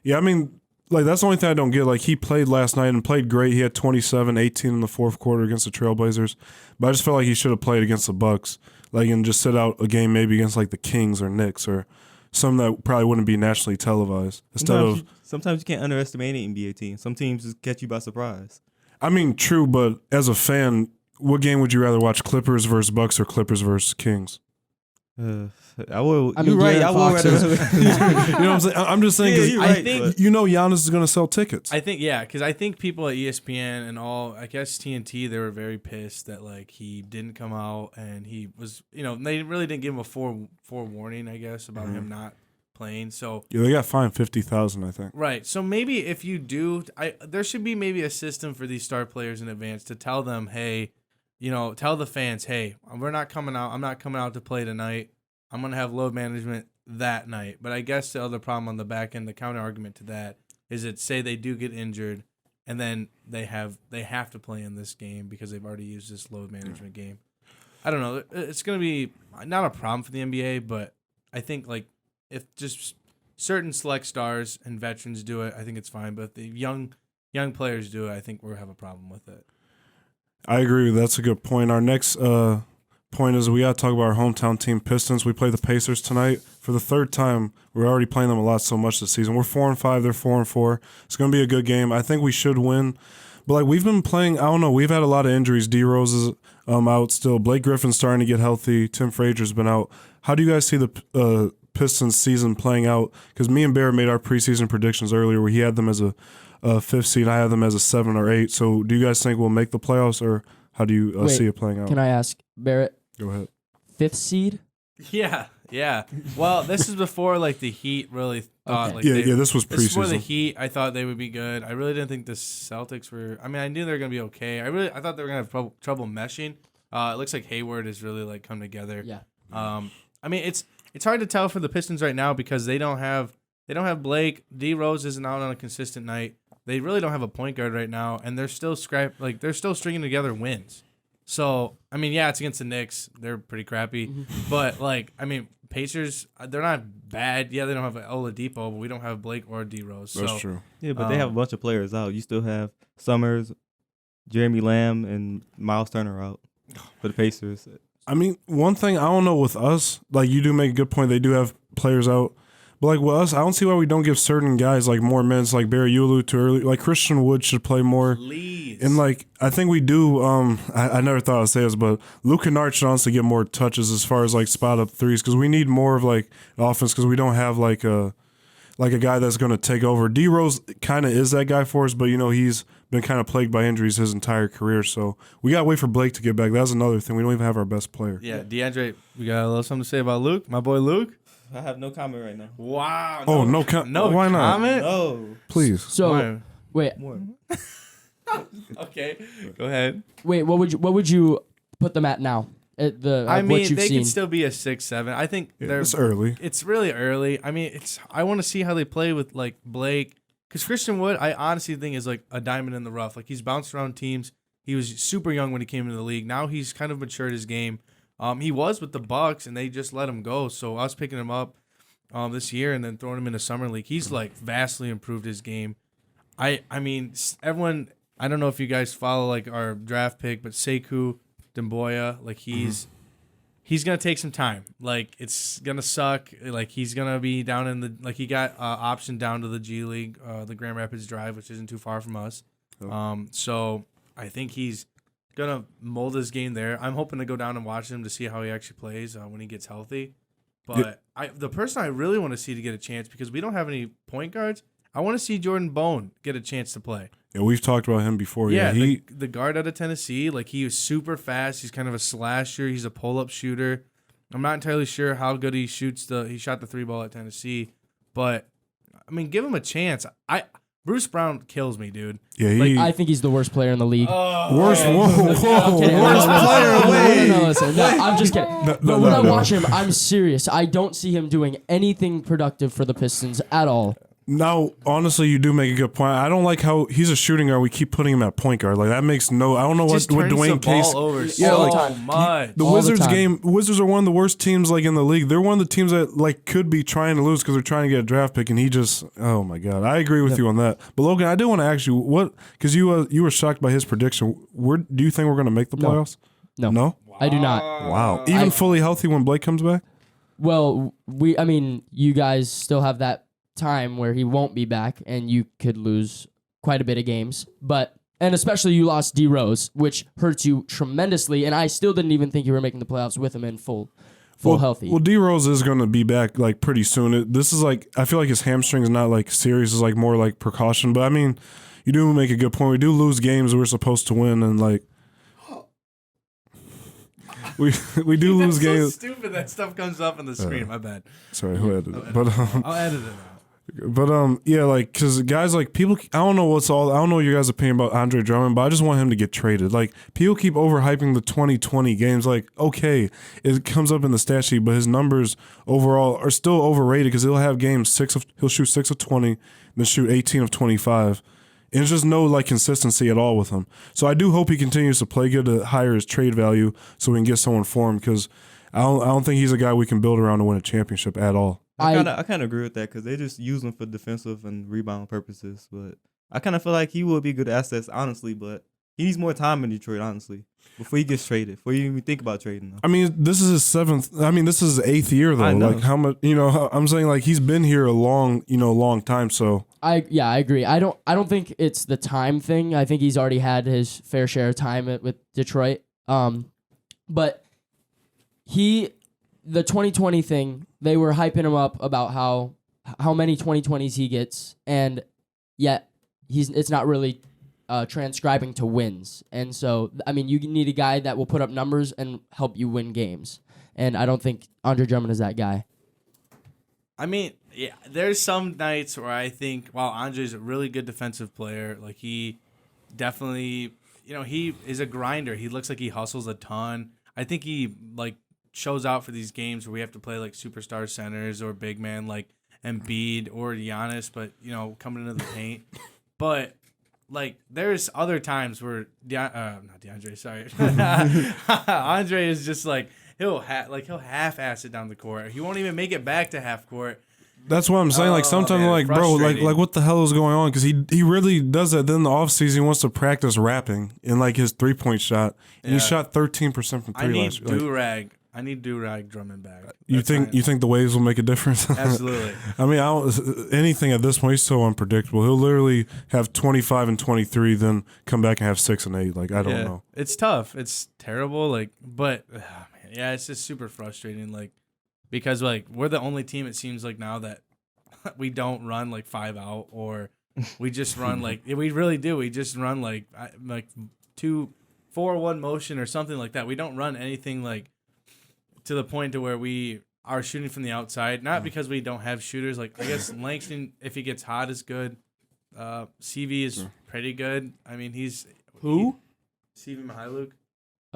yeah, I mean, like that's the only thing I don't get. Like he played last night and played great. He had 27, 18 in the fourth quarter against the Trailblazers. But I just felt like he should have played against the Bucks, like and just sit out a game maybe against like the Kings or Knicks or some that probably wouldn't be nationally televised. Sometimes you can't underestimate an NBA team. Some teams just catch you by surprise. I mean, true, but as a fan, what game would you rather watch? Clippers versus Bucks or Clippers versus Kings? I would. I mean, you're right. De'Aaron I would Fox rather. You know what I'm saying? I'm just saying because I think Giannis is going to sell tickets. I think because I think people at ESPN and all, I guess TNT, they were very pissed that like he didn't come out and he was, they really didn't give him a forewarning, I guess, about him not playing. So Yeah, they got fined $50,000, I think. right. So maybe if you do, there should be maybe a system for these star players in advance to tell them, hey, tell the fans, hey, we're not coming out. I'm not coming out to play tonight. I'm going to have load management that night. But I guess the other problem on the back end, the counter argument to that, is that say they do get injured and then they have to play in this game because they've already used this load management game. I don't know. It's going to be not a problem for the NBA, but I think like if just certain select stars and veterans do it, I think it's fine. But if the young players do it, I think we'll have a problem with it. I agree. That's a good point. Our next point is we got to talk about our hometown team, Pistons. We play the Pacers tonight for the third time. We're already playing them a lot so much this season. We're 4-5. They're 4-4. It's going to be a good game. I think we should win. But like we've been playing, I don't know. We've had a lot of injuries. D Rose is out still. Blake Griffin's starting to get healthy. Tim Frazier's been out. How do you guys see the Pistons season playing out? Because me and Barrett made our preseason predictions earlier where he had them as a fifth seed. I had them as a 7 or 8. So do you guys think we'll make the playoffs, or how do you see it playing out? Can I ask Barrett? Go ahead. 5th seed? Yeah. Well, this is before like the Heat really thought. Okay. Like This was This is before the preseason. Heat. I thought they would be good. I really didn't think the Celtics were. I mean, I knew they were gonna be okay. I thought they were gonna have trouble meshing. It looks like Hayward has really like come together. Yeah. I mean, it's hard to tell for the Pistons right now because they don't have Blake. D Rose isn't out on a consistent night. They really don't have a point guard right now, and they're still stringing together wins. So, I mean, yeah, it's against the Knicks. They're pretty crappy. But, like, I mean, Pacers, they're not bad. Yeah, they don't have Oladipo, but we don't have Blake or D Rose. That's true. Yeah, but they have a bunch of players out. You still have Summers, Jeremy Lamb, and Miles Turner out for the Pacers. I mean, one thing I don't know with us, like you do make a good point. They do have players out, but like with us, I don't see why we don't give certain guys like more minutes. Like Barrett, you alluded to earlier, like Christian Wood should play more. Please. And like I think we do. I never thought I'd say this, but Luke Kennard should honestly get more touches as far as like spot up threes because we need more of like offense because we don't have like a guy that's going to take over. D Rose kind of is that guy for us, but you know he's been kind of plagued by injuries his entire career. So we got to wait for Blake to get back. That's another thing. We don't even have our best player. Yeah, D'andre, we got a little something to say about Luke, my boy Luke. I have no comment right now. Wow. Oh, no why not? Comment? No. Please. So wait, Okay, go ahead. wait. What would you put them at now? At the I what mean, you've they seen. could still be a 6-7. I think they're. It's early. It's really early. I mean, I want to see how they play with like Blake, because Christian Wood, I honestly think is like a diamond in the rough. Like he's bounced around teams. He was super young when he came into the league. Now he's kind of matured his game. He was with the Bucks and they just let him go. So I was picking him up this year and then throwing him in a summer league. He's like vastly improved his game. I mean, everyone. I don't know if you guys follow like our draft pick, but Sekou Demboya, like he's gonna take some time. Like it's gonna suck. Like he's gonna be down in the he got optioned down to the G League, the Grand Rapids Drive, which isn't too far from us. So I think he's gonna mold his game there. I'm hoping to go down and watch him to see how he actually plays when he gets healthy. But the person I really want to see to get a chance, because we don't have any point guards, I want to see Jordan Bone get a chance to play. Yeah, we've talked about him before. Yeah, he the guard out of Tennessee, like he was super fast. He's kind of a slasher. He's a pull-up shooter. I'm not entirely sure how good he shoots he shot the 3-ball at Tennessee, but I mean, give him a chance. Bruce Brown kills me, dude. Yeah, I think he's the worst player in the league. worst. Whoa, I'm kidding. worst player. No, listen. No, I'm just kidding. But when I no. watch him, I'm serious. I don't see him doing anything productive for the Pistons at all. Now, honestly, you do make a good point. I don't like how he's a shooting guard. We keep putting him at point guard. Like that makes no. I don't know what Just turns Dwayne the Case. ball over all so the much. The All the Wizards time. Wizards are one of the worst teams like in the league. They're one of the teams that like could be trying to lose because they're trying to get a draft pick, and he just. Oh my god, I agree with you on that. But Logan, I do want to ask you what because you were shocked by his prediction. Where do you think we're going to make the No. playoffs? No. I do not. Wow, even fully healthy when Blake comes back. Well, you guys still have that time where he won't be back and you could lose quite a bit of games. And especially you lost D Rose, which hurts you tremendously. And I still didn't even think you were making the playoffs with him in full healthy. Well, D Rose is going to be back like pretty soon. This is like I feel like his hamstring is not like serious. It's like more like precaution. But I mean, you do make a good point. We do lose games we're supposed to win, and like we do lose That's games. so stupid that stuff comes up on the screen. My bad. Sorry, who edited it? But I'll edit it out. yeah, like because guys like people. I don't know your guys' opinion about Andre Drummond, but I just want him to get traded. Like people keep overhyping the 2020 games. Like okay, it comes up in the stat sheet, but his numbers overall are still overrated because he'll have games he'll shoot 6 of 20, then shoot 18 of 25. And there's just no like consistency at all with him. So I do hope he continues to play good to higher his trade value so we can get someone for him because I don't think he's a guy we can build around to win a championship at all. I kind of agree with that because they just use him for defensive and rebound purposes. But I kind of feel like he would be good assets, honestly. But he needs more time in Detroit, honestly, before he gets traded. Before you even think about trading him. I mean, this is his 7th. I mean, this is his 8th year though. I know. Like how much? I'm saying like he's been here a long time. So I agree. I don't think it's the time thing. I think he's already had his fair share of time with Detroit. But the 2020 thing, they were hyping him up about how many 2020s he gets, and yet it's not really transcribing to wins. And so, I mean, you need a guy that will put up numbers and help you win games. And I don't think Andre Drummond is that guy. I mean, yeah, there's some nights where I think, wow, Andre's a really good defensive player. Like he definitely, he is a grinder. He looks like he hustles a ton. I think he like shows out for these games where we have to play like superstar centers or big man like Embiid or Giannis, but coming into the paint. But like there's other times where not DeAndre, sorry, Andre is just like he'll half-ass it down the court. He won't even make it back to half court. That's what I'm saying. Like sometimes, man, like bro, frustrating. like what the hell is going on? Because he really does that. Then in the offseason, he wants to practice rapping in like his 3-point shot. And he shot 13% from three last year. I need do-rag Drummond back. You think the waves will make a difference? Absolutely. I mean, anything at this point, he's so unpredictable. He'll literally have 25 and 23, then come back and have 6 and 8. Like I don't know. It's tough. It's terrible. Like, but man, yeah, it's just super frustrating. Like, because like we're the only team it seems like now that we don't run like 5 out, or we just run like we really do. We just run like 2-4-1 motion or something like that. We don't run anything like to the point to where we are shooting from the outside. Not because we don't have shooters. Like I guess Langston, if he gets hot, is good. CV is pretty good. I mean, CV Mihailuk.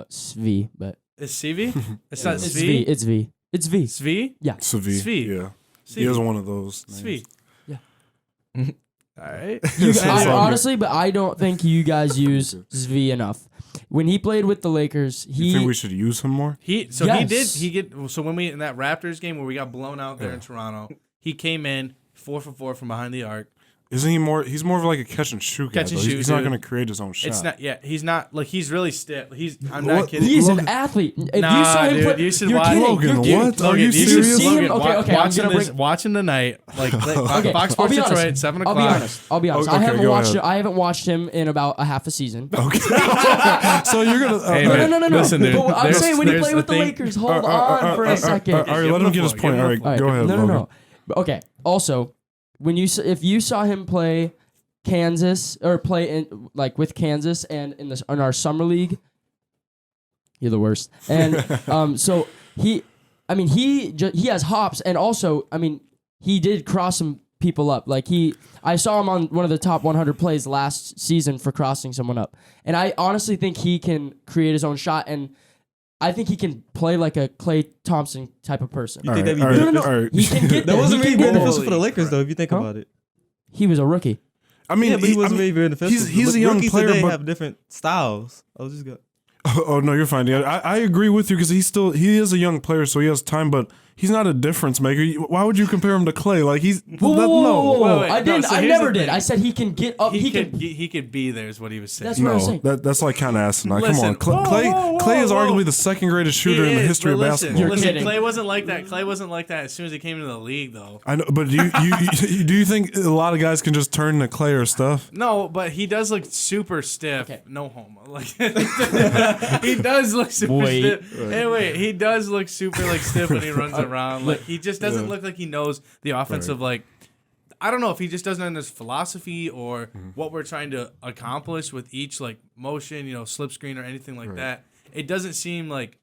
Svi, but Is CV? It's not it's Svi. V. It's V. It's V. Svi? Yeah. Svi. Svi. Yeah. Svi. He has one of those. Names. Svi. Yeah. All right. Honestly, but I don't think you guys use Svi enough. When he played with the Lakers, You think we should use him more? So Yes. when we in that Raptors game where we got blown out there in Toronto, he came in 4 for 4 from behind the arc. Isn't he more? He's more of like a catch and shoot guy. Catch and though. shoot, He's not dude. going to create his own shot. It's not. Yeah, he's not like he's really stiff. I'm What? not kidding. He's Logan- an athlete. If Nah, you saw him dude, play, you should you're watch- kidding. Logan, You're what? kidding. Are you Did serious? see him? Logan, Okay, I'm gonna bring. watching tonight, like Okay, Fox I'll Sports be honest. Detroit, 7 o'clock. I'll be honest. Okay, I haven't go watched. ahead. I haven't watched him in about a half a season. Okay. So you're gonna. Hey, No, man, no. listen, dude, But I'm there's- saying when he there's played the with the thing- Lakers, hold on for a second. All right, let him get his Give point. him All the right, floor. go ahead. No. Logan. Okay. Also, if you saw him play Kansas or play in like with Kansas and in our summer league, you're the worst. And so he has hops, and also he did cross some people up. Like I saw him on one of the top 100 plays last season for crossing someone up, and I honestly think he can create his own shot, and I think he can play like a Klay Thompson type of person. You think that'd be all right, good? No. all right. He can get That there. wasn't He really can get there. beneficial for the Lakers, though, if you think Huh? about it. He was a rookie. I mean, Yeah, but he wasn't very beneficial. He's a young Rookies player, today but have different styles. I was just go. oh no, you're fine. Yeah, I agree with you because he is a young player, so he has time, but he's not a difference maker. Why would you compare him to Clay? Like he's no. wait, I no, didn't. so I here's never the did. thing. I said he can get up. He could be there is what he was saying. That's what I'm saying. That's like kind of asinine. Listen, Come on, Clay is arguably the second greatest shooter in the history of basketball. You're kidding. Clay wasn't like that. Clay wasn't like that as soon as he came into the league, though. I know, but do you think a lot of guys can just turn to Clay or stuff? No, but he does look super stiff. Okay. No homo. Like he does look super stiff. Anyway, he does look super like stiff when he runs around. Like he just doesn't look like he knows the offensive like. I don't know if he just doesn't understand his philosophy or what we're trying to accomplish with each like motion, slip screen or anything like that. It doesn't seem like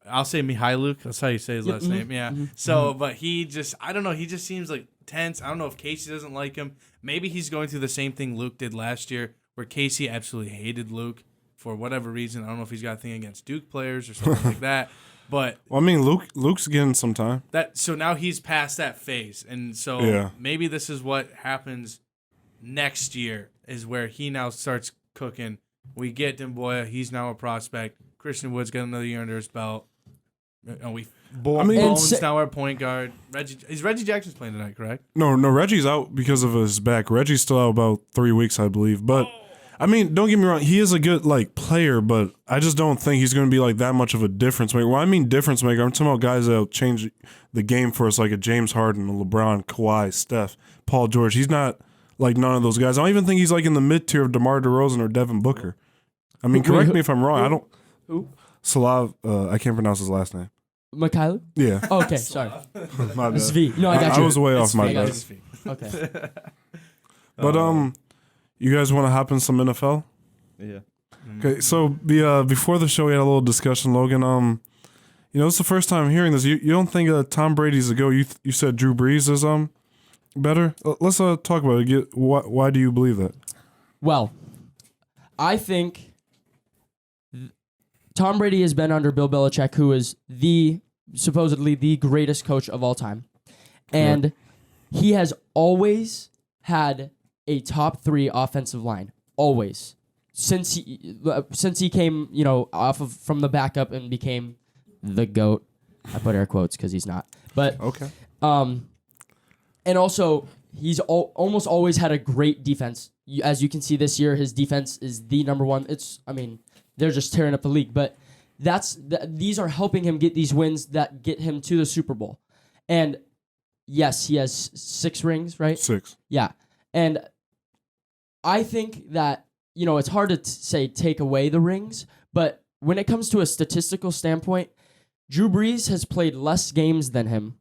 I'll say Mihailuk. That's how you say his last name. Yeah. So, but he just I don't know. He just seems like tense. I don't know if Casey doesn't like him. Maybe he's going through the same thing Luke did last year, where Casey absolutely hated Luke for whatever reason. I don't know if he's got a thing against Duke players or something like that. But Well, I mean, Luke's getting some time. so now he's past that phase, and so Yeah. maybe this is what happens next year is where he now starts cooking. We get Demboya, he's now a prospect. Christian Wood's got another year under his belt. Bones now our point guard. Reggie Jackson's playing tonight, correct? No, Reggie's out because of his back. Reggie's still out about 3 weeks, I believe. But I mean, don't get me wrong, he is a good player, but I just don't think he's going to be like that much of a difference maker. When I mean difference maker, I'm talking about guys that'll change the game for us, like a James Harden, a LeBron, Kawhi, Steph, Paul George. He's not like none of those guys. I don't even think he's like in the mid tier of DeMar DeRozan or Devin Booker. I mean, correct me if I'm wrong. I don't. Who? Slav. I can't pronounce his last name. Mikhail? Yeah. Oh, okay, sorry. My bad. Svi. No, I got I you. was way off my I got bad. you. Okay. But you guys want to hop in some NFL? Yeah. Okay, so before the show, we had a little discussion, Logan. It's the first time I'm hearing this. You don't think Tom Brady's a go? You said Drew Brees is better. Let's talk about it. Why do you believe that? Well, I think Tom Brady has been under Bill Belichick, who is supposedly the greatest coach of all time. And he has always had a top 3 offensive line. always. Since he came, from the backup and became the GOAT. I put air quotes because he's not. But Okay. and also he's almost always had a great defense. As you can see this year, his defense is the number one. They're just tearing up the league. But these are helping him get these wins that get him to the Super Bowl. And yes, he has 6 rings, right? 6. Yeah. And I think that, it's hard to say take away the rings, but when it comes to a statistical standpoint, Drew Brees has played less games than him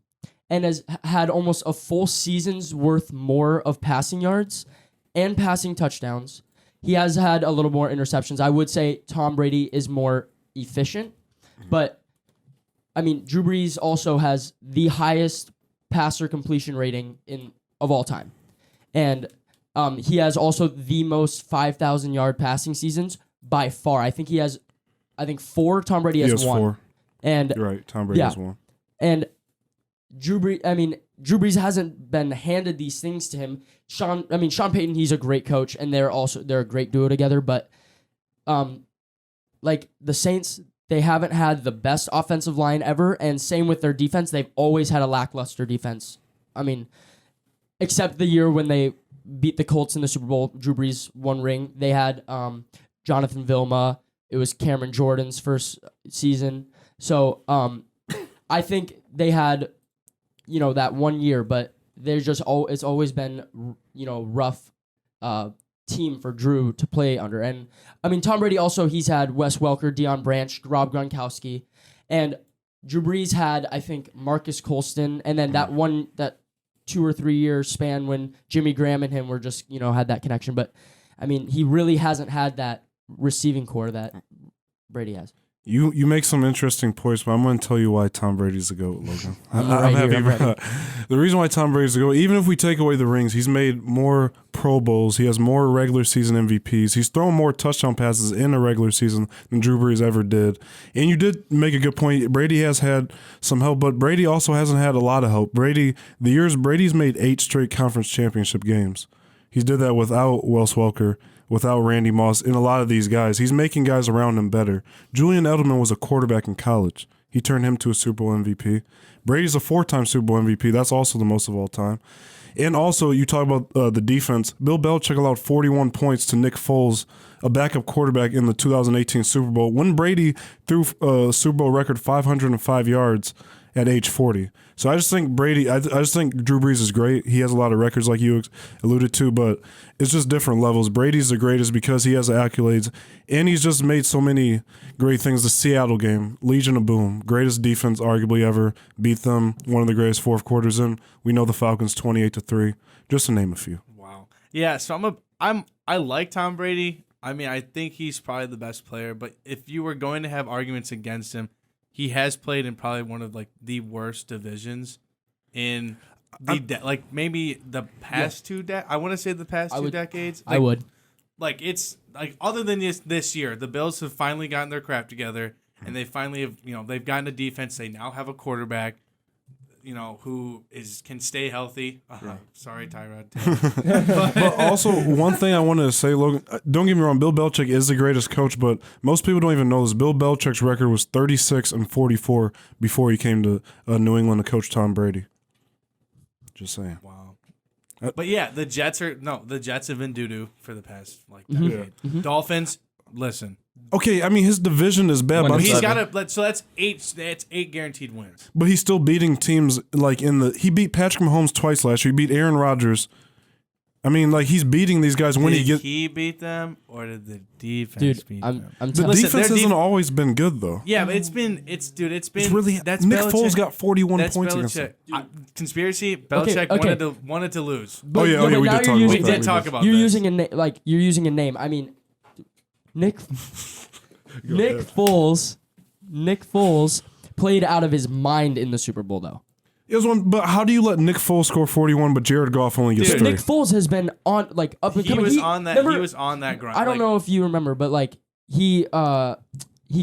and has had almost a full season's worth more of passing yards and passing touchdowns. He has had a little more interceptions. I would say Tom Brady is more efficient, but Drew Brees also has the highest passer completion rating of all time. And he has also the most 5,000-yard passing seasons by far. I think he has 4. Tom Brady has 1. 4. And you're right. Tom Brady has 1. And Drew Brees hasn't been handed these things to him. Sean Payton, he's a great coach, and they're a great duo together. But, like the Saints, they haven't had the best offensive line ever, and same with their defense. They've always had a lackluster defense. Except the year when they beat the Colts in the Super Bowl, Drew Brees 1 ring. They had Jonathan Vilma. It was Cameron Jordan's first season. So I think they had, that 1 year, but they're just it's always been, rough team for Drew to play under. And Tom Brady also, he's had Wes Welker, Deion Branch, Rob Gronkowski, and Drew Brees had, I think, Marcus Colston, and then that 2 or 3 year span when Jimmy Graham and him were just, had that connection. But he really hasn't had that receiving core that Brady has. You make some interesting points, but I'm going to tell you why Tom Brady's the GOAT, Logan. The reason why Tom Brady's the GOAT, even if we take away the rings, he's made more Pro Bowls. He has more regular season MVPs. He's thrown more touchdown passes in a regular season than Drew Brees ever did. And you did make a good point. Brady has had some help, but Brady also hasn't had a lot of help. Brady's made 8 straight conference championship games. He did that without Wes Welker, without Randy Moss, and a lot of these guys. He's making guys around him better. Julian Edelman was a quarterback in college. He turned him to a Super Bowl MVP. Brady's a 4-time Super Bowl MVP. That's also the most of all time. And also, you talk about the defense. Bill Belichick allowed 41 points to Nick Foles, a backup quarterback in the 2018 Super Bowl, when Brady threw a Super Bowl record 505 yards at age 40. So I just think I just think Drew Brees is great. He has a lot of records like you alluded to, but it's just different levels. Brady's the greatest because he has the accolades, and he's just made so many great things. The Seattle game, Legion of Boom, greatest defense arguably ever, beat them, one of the greatest fourth quarters in. We know the Falcons 28-3, just to name a few. Wow. Yeah, so I like Tom Brady. I think he's probably the best player, but if you were going to have arguments against him, he has played in probably one of the worst divisions in maybe the past 2 I want to say the past 2 decades. I would. It's other than this year, the Bills have finally gotten their crap together, and they finally have they've gotten a defense. They now have a quarterback, who can stay healthy. Sorry, Tyrod. But also, one thing I wanted to say, Logan, don't get me wrong, Bill Belichick is the greatest coach, but most people don't even know this. Bill Belichick's record was 36-44 before he came to New England to coach Tom Brady. Just saying. Wow. But yeah, the Jets have been doo-doo for the past decade. Mm-hmm. Dolphins, listen. Okay, his division is bad, but he's got so that's 8 guaranteed wins. But he's still beating teams he beat Patrick Mahomes twice last year. He beat Aaron Rodgers. He's beating these guys when he beat them, or did the defense beat them? The defense hasn't always been good though. Yeah, but it's been really that's Nick Foles got 41 points against him. Conspiracy. Belichick wanted to lose. But, we did talk about that. We did talk about. You're using a you're using a name. Nick Foles played out of his mind in the Super Bowl though. It was one, but how do you let Nick Foles score 41, but Jared Goff only gets 3? Nick Foles has been on up and coming. He was on that grind. I don't know if you remember, but he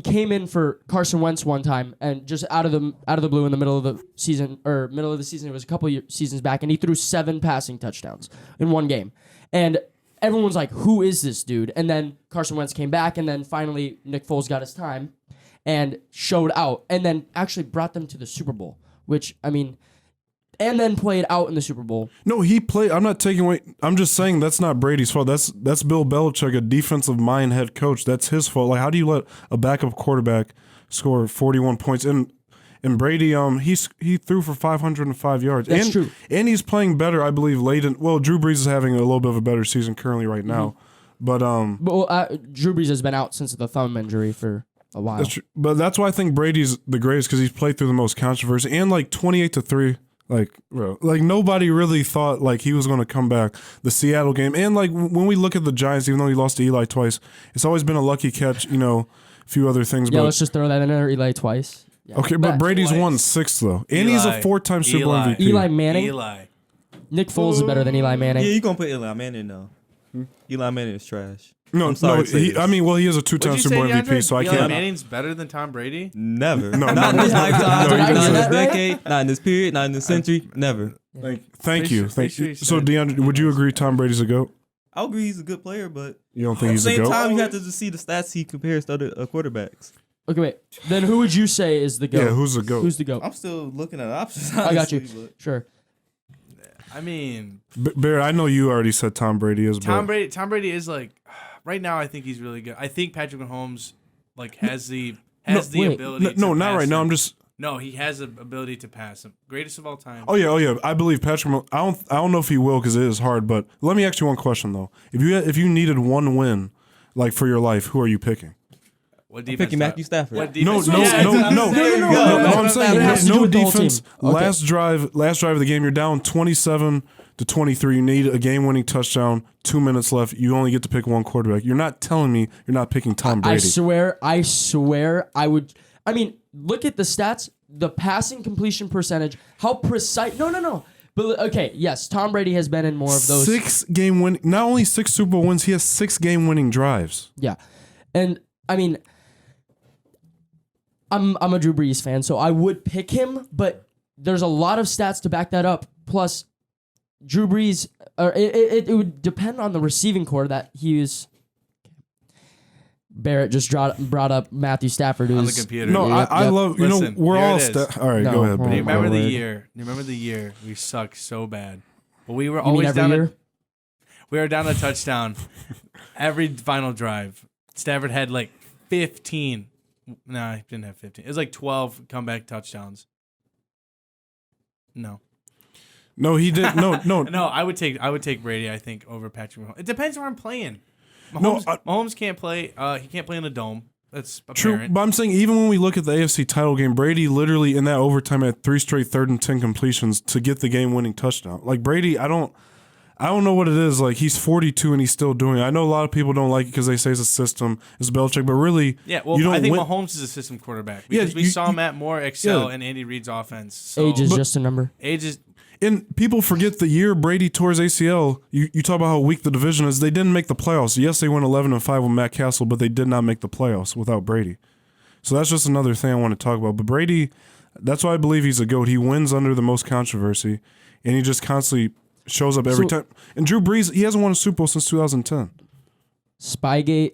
came in for Carson Wentz one time and just out of the blue in the middle of the season, it was a couple seasons back, and he threw 7 passing touchdowns in one game. And everyone's like, who is this dude? And then Carson Wentz came back, and then finally Nick Foles got his time and showed out, and then actually brought them to the Super Bowl, which, I mean, and then played out in the Super Bowl. No, he played. I'm not taking away. I'm just saying that's not Brady's fault. That's Bill Belichick, a defensive mind head coach. That's his fault. Like, how do you let a backup quarterback score 41 points? And Brady, he threw for 505 yards. That's true. And he's playing better, I believe, late in. Well, Drew Brees is having a little bit of a better season currently right now. But Drew Brees has been out since the thumb injury for a while. That's true. But that's why I think Brady's the greatest, because he's played through the most controversy, and like 28-3. Like, bro, like nobody really thought like he was going to come back. The Seattle game, and like when we look at the Giants, even though he lost to Eli twice, it's always been a lucky catch. A few other things. Yeah, but, let's just throw that in there. Eli twice. Yeah. Okay, but Brady's won 6 though, and he's a 4-time Super Bowl MVP. Eli Manning. Nick Foles is better than Eli Manning. Yeah, you gonna put Eli Manning though. Eli Manning is trash. No, I'm sorry. he is a 2-time Super Bowl MVP, so I Eli can't. Manning's better than Tom Brady? Never. No, not in this lifetime. Did I Not say in this that right? decade. Not in this period. Not in this century. Never. Thank you. Pretty sure So, he DeAndre, would you agree Tom Brady's a GOAT? I agree he's a good player, but You don't think at he's the a same GOAT? time, you have to just see the stats he compares to other quarterbacks. Okay, wait. Then who would you say is the GOAT? Yeah, who's the GOAT? Who's the GOAT? I'm still looking at options. I got you. honestly, but- Sure. I mean, Barrett, I know you already said Tom Brady is. Tom but Brady is like, right now I think he's really good. I think Patrick Mahomes has the ability. No, to not pass right now. him. I'm just. No, he has the ability to pass him. Greatest of all time. Oh yeah. I believe Patrick. I don't know if he will, because it is hard. But let me ask you one question though. If you needed one win, like for your life, who are you picking? What I'm defense? picking Matthew Stafford. What No. defense? I'm saying It has to do no with the whole defense. team. Okay. Last drive of the game, you're down 27-23. You need a game-winning touchdown. 2 minutes left. You only get to pick one quarterback. You're not telling me you're not picking Tom Brady. I swear I would. I mean, look at the stats. The passing completion percentage. How precise. No. But okay, yes, Tom Brady has been in more of those. 6 game win. Not only 6 Super Bowl wins, he has 6 game-winning drives. Yeah, and I mean, I'm a Drew Brees fan, so I would pick him. But there's a lot of stats to back that up. Plus, Drew Brees, it would depend on the receiving core that he is. Barrett just brought up Matthew Stafford. On the Who's computer. No, I love. Listen, we're here all. it is. All right, No, go ahead. hold Bro. on. Remember the Lord. year? Remember the year we sucked so bad, but we were You mean always every down. year? We were down a touchdown every final drive. Stafford had like 15. No, he didn't have 15. It was like 12 comeback touchdowns. No. No, he did. No. No, I would take Brady, I think, over Patrick Mahomes. It depends where I'm playing. No, Mahomes can't play. He can't play in a dome. That's True, apparent. but I'm saying even when we look at the AFC title game, Brady literally in that overtime had 3 straight 3rd and 10 completions to get the game-winning touchdown. Like Brady, I don't know what it is. Like he's 42 and he's still doing it. I know a lot of people don't like it because they say it's a system, it's Belichick, but really, Yeah, well, you don't I think win. Mahomes is a system quarterback Yeah, because we saw Matt Moore excel in Andy Reid's offense. So Age is just a number. age is And people forget the year Brady tore his ACL. You talk about how weak the division is. They didn't make the playoffs. Yes, they went 11-5 with Matt Castle, but they did not make the playoffs without Brady. So that's just another thing I want to talk about. But Brady, that's why I believe he's a GOAT. He wins under the most controversy, and he just constantly shows up every time. And Drew Brees, he hasn't won a Super Bowl since 2010. Spygate,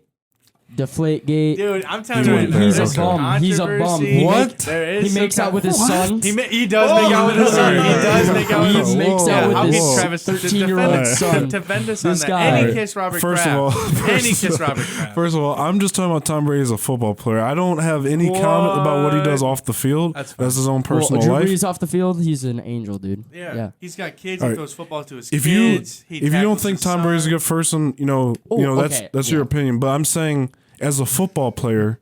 Deflategate. dude. I'm telling Dude, you, he's there's a bum. He's a bum. controversy. What? There is He some makes out with his son. He does make out with his son. He does make out with He his son. makes Yeah, out with how his can Travis 13-year-old son. defend us on This that? guy. And he kissed Robert First Kraft. of all, And he kissed Robert Kraft. First of all, I'm just talking about Tom Brady as a football player. I don't have any comment about what he does off the field. That's fine. That's his own personal Drew life. Brees off the field, he's an angel, dude. Yeah. He's got kids. All He right. throws football to his If kids. you don't think Tom Brady's a good person, that's okay. your opinion. But I'm saying as a football player,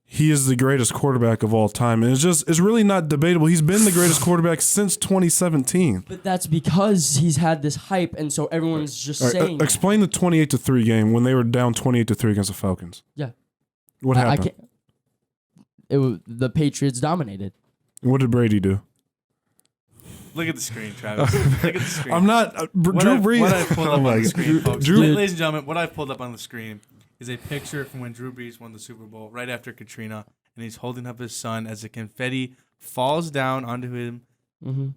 he is the greatest quarterback of all time, and it's really not debatable. He's been the greatest quarterback since 2017. But that's because he's had this hype, and so everyone's just All right, saying. explain the 28-3 game when they were down 28-3 against the Falcons. Yeah. What I happened? the Patriots dominated. What did Brady do? Look at the screen, Travis. Look at the screen. I'm not Drew Brees. What I've pulled up Oh my on the God. screen, folks. Drew- Ladies and gentlemen, what I've pulled up on the screen is a picture from when Drew Brees won the Super Bowl right after Katrina, and he's holding up his son as the confetti falls down onto him. Mm-hmm.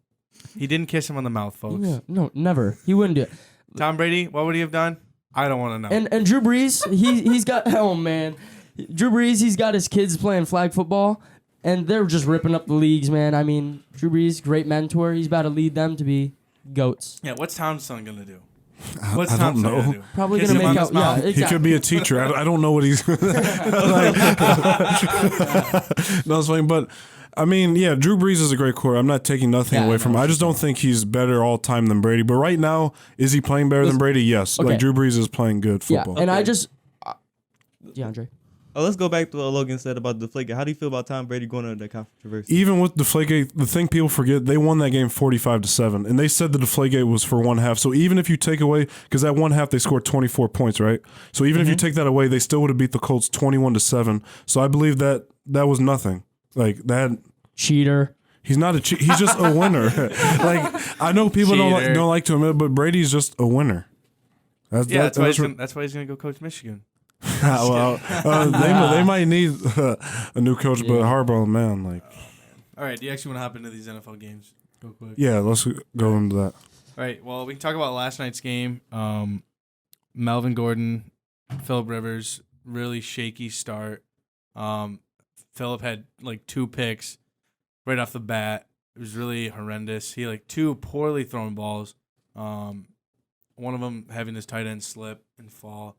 He didn't kiss him on the mouth, folks. Yeah, no, never. He wouldn't do it. Tom Brady, what would he have done? I don't want to know. And Drew Brees, he's got Drew Brees, he's got his kids playing flag football, and they're just ripping up the leagues, man. I mean, Drew Brees, great mentor. He's about to lead them to be GOATs. Yeah, what's Tom's son gonna do? I don't know. Probably Kiss gonna him on make his out. Yeah, mouth? exactly. He could be a teacher. I don't know what he's. No, it's funny, but I mean, yeah, Drew Brees is a great quarterback. I'm not taking nothing away from him. I just don't think he's better all time than Brady. But right now, is he playing better than Brady? Yes. Okay. Like Drew Brees is playing good football. Yeah, and I just, DeAndre. Oh, let's go back to what Logan said about Deflategate. How do you feel about Tom Brady going under the controversy? Even with Deflategate, the thing people forget, they won that game 45-7, and they said the Deflategate was for one half. So even if you take away, because that one half they scored 24 points, right? So even if you take that away, they still would have beat the Colts 21-7. So I believe that was nothing. Like that. Cheater. He's not a cheat. He's just a winner. Like I know people don't like to admit it, but Brady's just a winner. That's why he's gonna go coach Michigan. Well, they might need a new coach, but Harbaugh, man, like. All right, do you actually want to hop into these NFL games real quick? Yeah, let's go into that. All right, well, we can talk about last night's game. Melvin Gordon, Phillip Rivers, really shaky start. Phillip had like 2 picks right off the bat. It was really horrendous. He like 2 poorly thrown balls. One of them having his tight end slip and fall.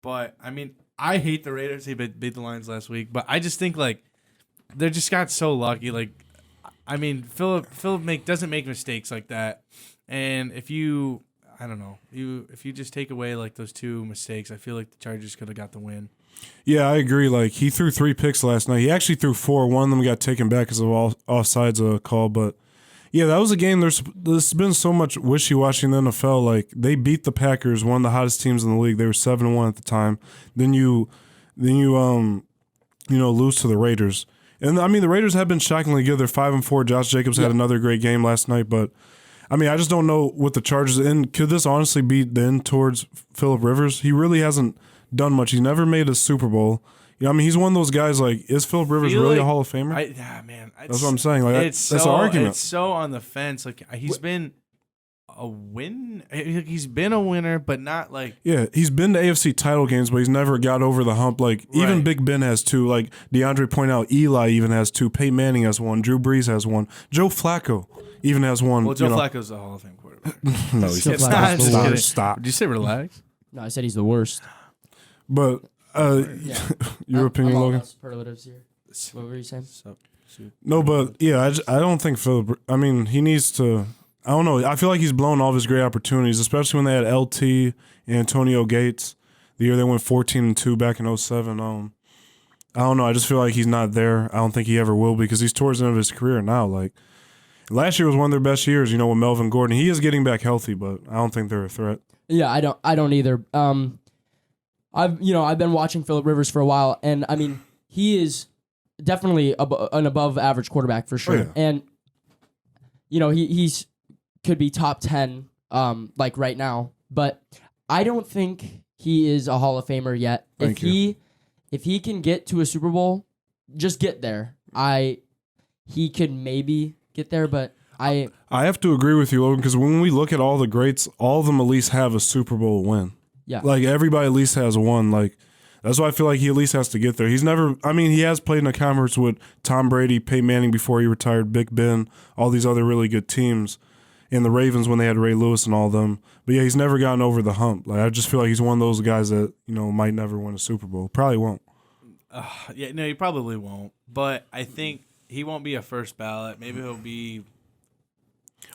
But, I mean, I hate the Raiders. He beat the Lions last week. But I just think, like, they just got so lucky. Like, I mean, Phillip doesn't make mistakes like that. And if you just take away, like, those 2 mistakes, I feel like the Chargers could have got the win. Yeah, I agree. Like, he threw 3 picks last night. He actually threw 4. One of them got taken back because of offsides call. But, yeah, that was a game. There's been so much wishy-washy in the NFL. Like, they beat the Packers, one of the hottest teams in the league. They were 7-1 at the time. Then you lose to the Raiders. And, I mean, the Raiders have been shockingly good. They're 5-4. Josh Jacobs had another great game last night. But, I mean, I just don't know what the Chargers – and could this honestly be the end towards Phillip Rivers? He really hasn't done much. He's never made a Super Bowl. You know, I mean, he's one of those guys, like, is Phillip Rivers really a Hall of Famer? That's what I'm saying. Like, that's an argument. It's so on the fence. Like, he's been a win. He's been a winner, but not like. Yeah, he's been to AFC title games, but he's never got over the hump. Like, even Big Ben has 2. Like, DeAndre pointed out, Eli even has 2. Peyton Manning has 1. Drew Brees has 1. Joe Flacco even has 1. Well, Joe Flacco's a Hall of Fame quarterback. No, he's not. Stop. Did you say relax? No, I said he's the worst. But your opinion, Logan? Superlatives here. What were you saying? No, but yeah, I don't think Phillip. I mean, he needs to. I don't know. I feel like he's blown all of his great opportunities, especially when they had LT and Antonio Gates. The year they went 14-2 back in 2007. I don't know. I just feel like he's not there. I don't think he ever will because he's towards the end of his career now. Like last year was one of their best years. You know, with Melvin Gordon, he is getting back healthy, but I don't think they're a threat. Yeah, I don't either. I've been watching Phillip Rivers for a while, and I mean, he is definitely an above average quarterback for sure. Oh, yeah. And you know, he's could be top 10 like right now, but I don't think he is a Hall of Famer yet. If he can get to a Super Bowl, just get there. He could maybe get there, but I have to agree with you, Logan, because when we look at all the greats, all of them at least have a Super Bowl win. Yeah. Like, everybody at least has one. Like, that's why I feel like he at least has to get there. He's never – I mean, he has played in a conference with Tom Brady, Peyton Manning before he retired, Big Ben, all these other really good teams, and the Ravens when they had Ray Lewis and all of them. But, yeah, he's never gotten over the hump. Like, I just feel like he's one of those guys that, you know, might never win a Super Bowl. Probably won't. Yeah, no, he probably won't. But I think he won't be a first ballot. Maybe he'll be –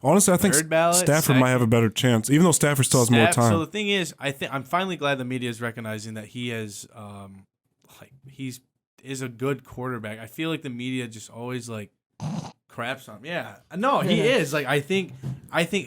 honestly, I think Stafford might have a better chance, even though Stafford still has more time. So the thing is, I'm finally glad the media is recognizing that he is, is a good quarterback. I feel like the media just always like craps on him. Yeah, no, he is. Like I think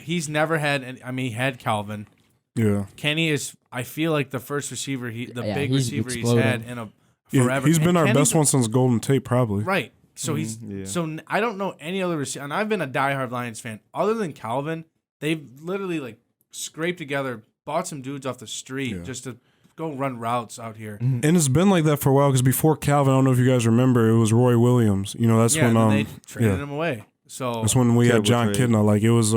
he's never had. He had Calvin. Yeah, Kenny is. I feel like the first receiver, big receiver exploding. he's had in a forever. He's been our best one since Golden Tate, probably. Right. So So I don't know any other receiver, and I've been a diehard Lions fan. Other than Calvin, they've literally like scraped together, bought some dudes off the street just to go run routes out here. Mm-hmm. And it's been like that for a while because before Calvin, I don't know if you guys remember, it was Roy Williams. You know, that's when they traded him away. So That's when we had Terrible John trade. Kidna. Like, it was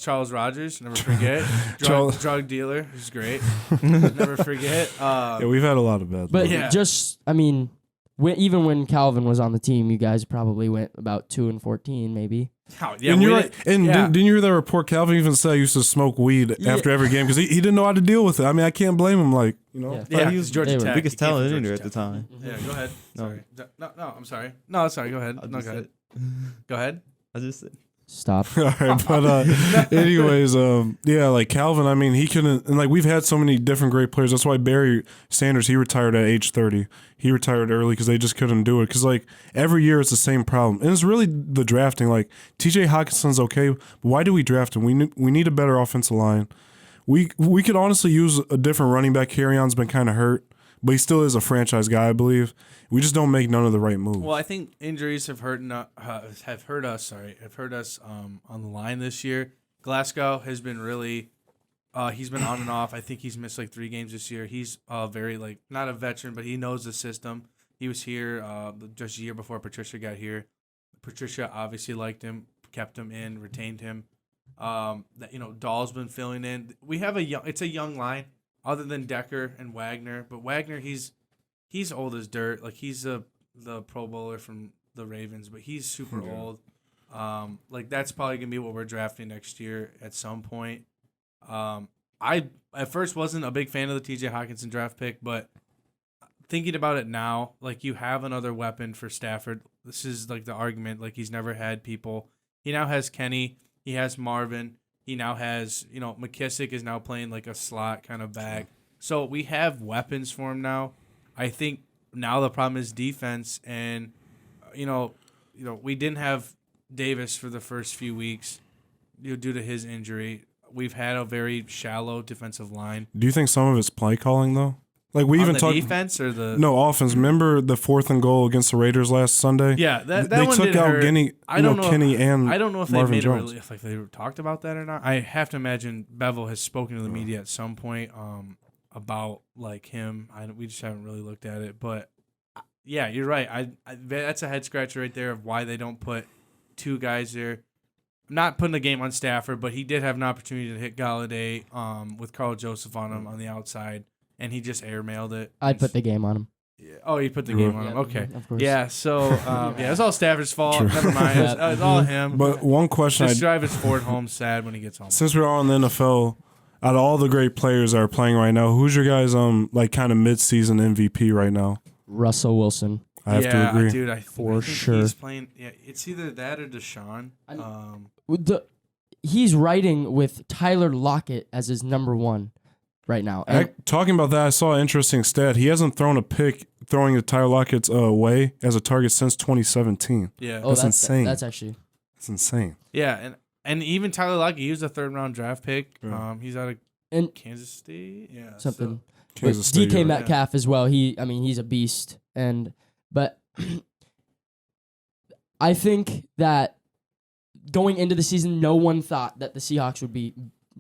Charles Rogers, never forget. Drug dealer, who's great. Never forget. yeah, we've had a lot of bad. But Yeah. just, I mean, even when Calvin was on the team, you guys probably went about 2-14, maybe. Yeah, and we you're did- right. And yeah. didn't you hear that report? Calvin even said he used to smoke weed after every game because he didn't know how to deal with it. I mean, I can't blame him. Like, you know, Yeah. Yeah, he was Georgia they were Tech. biggest He came from talent in Georgia there at the Tech. time. Yeah, go ahead. No. Sorry. No, I'm sorry. No, sorry. Go ahead. I No, just go ahead. said- Go ahead. I just said. Stop. all right, but anyways, yeah, like Calvin, I mean, he couldn't, and like we've had so many different great players. That's why Barry Sanders, he retired at age 30. He retired early because they just couldn't do it. Because like every year it's the same problem, and it's really the drafting. Like T.J. Hawkinson's okay, but why do we draft him? We need a better offensive line. We could honestly use a different running back. Carrion's been kind of hurt, but he still is a franchise guy, I believe. We just don't make none of the right moves. Well, I think injuries have hurt us on the line this year. Glasgow has been really, he's been on and off. I think he's missed like 3 games this year. He's very like not a veteran, but he knows the system. He was here just a year before Patricia got here. Patricia obviously liked him, kept him in, retained him. Dahl's been filling in. We have it's a young line other than Decker and Wagner, but Wagner he's old as dirt. Like he's the Pro Bowler from the Ravens, but he's super old. Like that's probably gonna be what we're drafting next year at some point. I at first wasn't a big fan of the T.J. Hawkinson draft pick, but thinking about it now, like you have another weapon for Stafford. This is like the argument. Like he's never had people. He now has Kenny. He has Marvin. He now has McKissick is now playing like a slot kind of back. So we have weapons for him now. I think now the problem is defense, and we didn't have Davis for the first few weeks due to his injury. We've had a very shallow defensive line. Do you think some of it's play calling though? Like we On even the talked defense or the offense. Remember the 4th and goal against the Raiders last Sunday? Yeah, that they one took did out hurt. Kenny and I don't know if Marvin they made Jones. if they talked about that or not. I have to imagine Bevel has spoken to the media at some point about like him. We just haven't really looked at it, but yeah, you're right. That's a head scratcher right there of why they don't put 2 guys there. I'm not putting the game on Stafford, but he did have an opportunity to hit Galladay with Carl Joseph on him on the outside, and he just airmailed it. I'd put the game on him. Yeah. Oh, you put the game on him. Okay. Of course. Yeah, so it's all Stafford's fault. Never mind. It's all him. But one question, Just drive his Ford home sad when he gets home. since we're all in the NFL, out of all the great players that are playing right now, who's your guys like kind of mid-season MVP right now? Russell Wilson. I have to agree. Dude, I For think sure. he's playing. Yeah, it's either that or Deshaun. He's riding with Tyler Lockett as his number 1 right now. And Talking about that, I saw an interesting stat. He hasn't thrown a pick throwing the Tyler Lockett's way as a target since 2017. Yeah, oh, that's insane. That's actually That's insane. yeah, and even Tyler Lockett, he was a 3rd-round draft pick. Yeah. He's out of and Kansas State. Yeah, something. But Kansas State, DK yeah. Metcalf as well. He's a beast. But I think that going into the season, no one thought that the Seahawks would be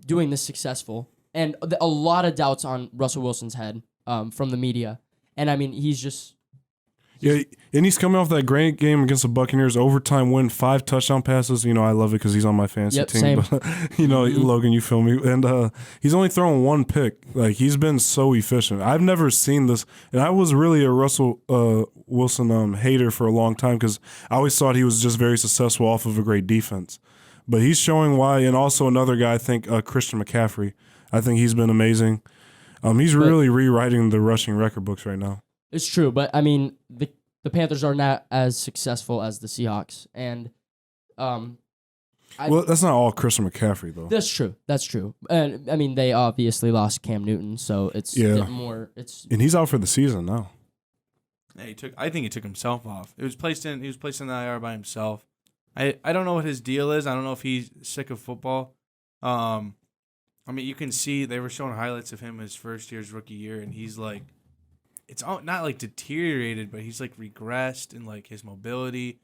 doing this successful, and a lot of doubts on Russell Wilson's head from the media. And I mean, he's just Yeah, and he's coming off that great game against the Buccaneers, overtime win, 5 touchdown passes. I love it because he's on my fantasy Yep, team. same. But, Logan, you feel me? And he's only thrown 1 pick. Like, he's been so efficient. I've never seen this. And I was really a Russell Wilson hater for a long time because I always thought he was just very successful off of a great defense. But he's showing why. And also another guy, I think, Christian McCaffrey. I think he's been amazing. He's really rewriting the rushing record books right now. it's true. But I mean, the Panthers are not as successful as the Seahawks, and Well, that's not all Christian McCaffrey, though. that's true. That's true. And I mean, they obviously lost Cam Newton, so it's more. It's And he's out for the season now. Yeah, I think he took himself off. He was placed in the IR by himself. I don't know what his deal is. I don't know if he's sick of football. I mean, you can see they were showing highlights of him his first year's rookie year, and he's like, it's not like deteriorated, but he's like regressed in like his mobility.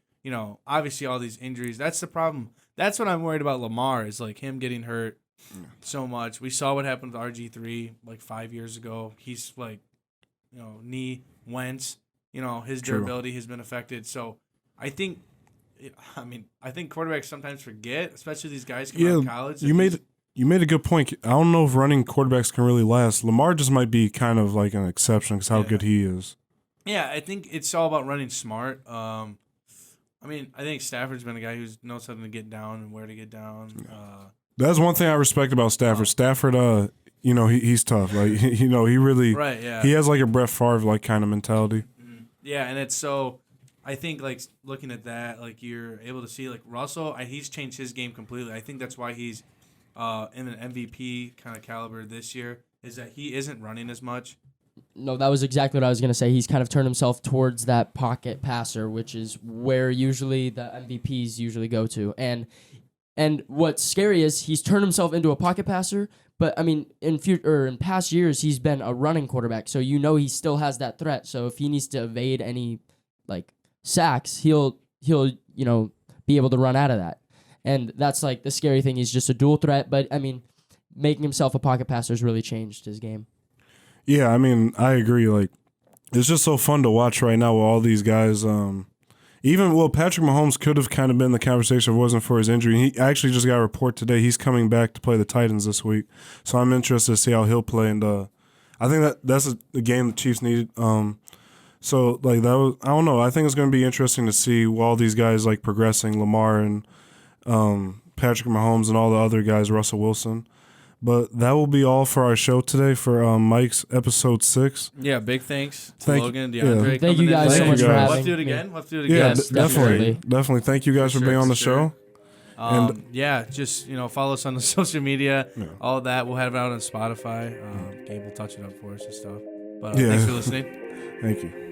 Obviously all these injuries. That's the problem. That's what I'm worried about. Lamar is like him getting hurt so much. We saw what happened with RG3 like 5 years ago. He's like, knee Wentz. His True. durability has been affected. So I think I mean, I think quarterbacks sometimes forget, especially these guys coming out of college. You made a good point. I don't know if running quarterbacks can really last. Lamar just might be kind of like an exception because how good he is. Yeah, I think it's all about running smart. I mean, I think Stafford's been a guy who knows how to get down and where to get down. That's one thing I respect about Stafford. Stafford, he's tough. Like, he really, right, yeah. He has like a Brett Favre like kind of mentality. Yeah, and it's so. I think like looking at that, like you're able to see like Russell, he's changed his game completely. I think that's why he's in an MVP kind of caliber this year. Is that he isn't running as much. No, that was exactly what I was going to say. He's kind of turned himself towards that pocket passer, which is where usually the MVPs usually go to. And what's scary is he's turned himself into a pocket passer, but I mean in past years he's been a running quarterback, so he still has that threat. So if he needs to evade any like sacks, he'll be able to run out of that. And that's like the scary thing. He's just a dual threat, but I mean making himself a pocket passer has really changed his game. Yeah, I mean, I agree. Like, it's just so fun to watch right now with all these guys. Patrick Mahomes could have kind of been the conversation if it wasn't for his injury. He actually just got a report today. He's coming back to play the Titans this week. So I'm interested to see how he'll play. And I think that's the game the Chiefs needed. So, like, that was, I don't know. I think it's going to be interesting to see all these guys, like, progressing, Lamar and Patrick Mahomes and all the other guys, Russell Wilson. But that will be all for our show today for Mike's episode 6. Yeah, big thanks to Logan and D'andre. Thank you guys so much for having me. Let's do it again. Let's do it Yeah, again. definitely. Thank you guys for being on the show. Just follow us on the social media, all of that. We'll have it out on Spotify. Gabe will touch it up for us and stuff. But thanks for listening. Thank you.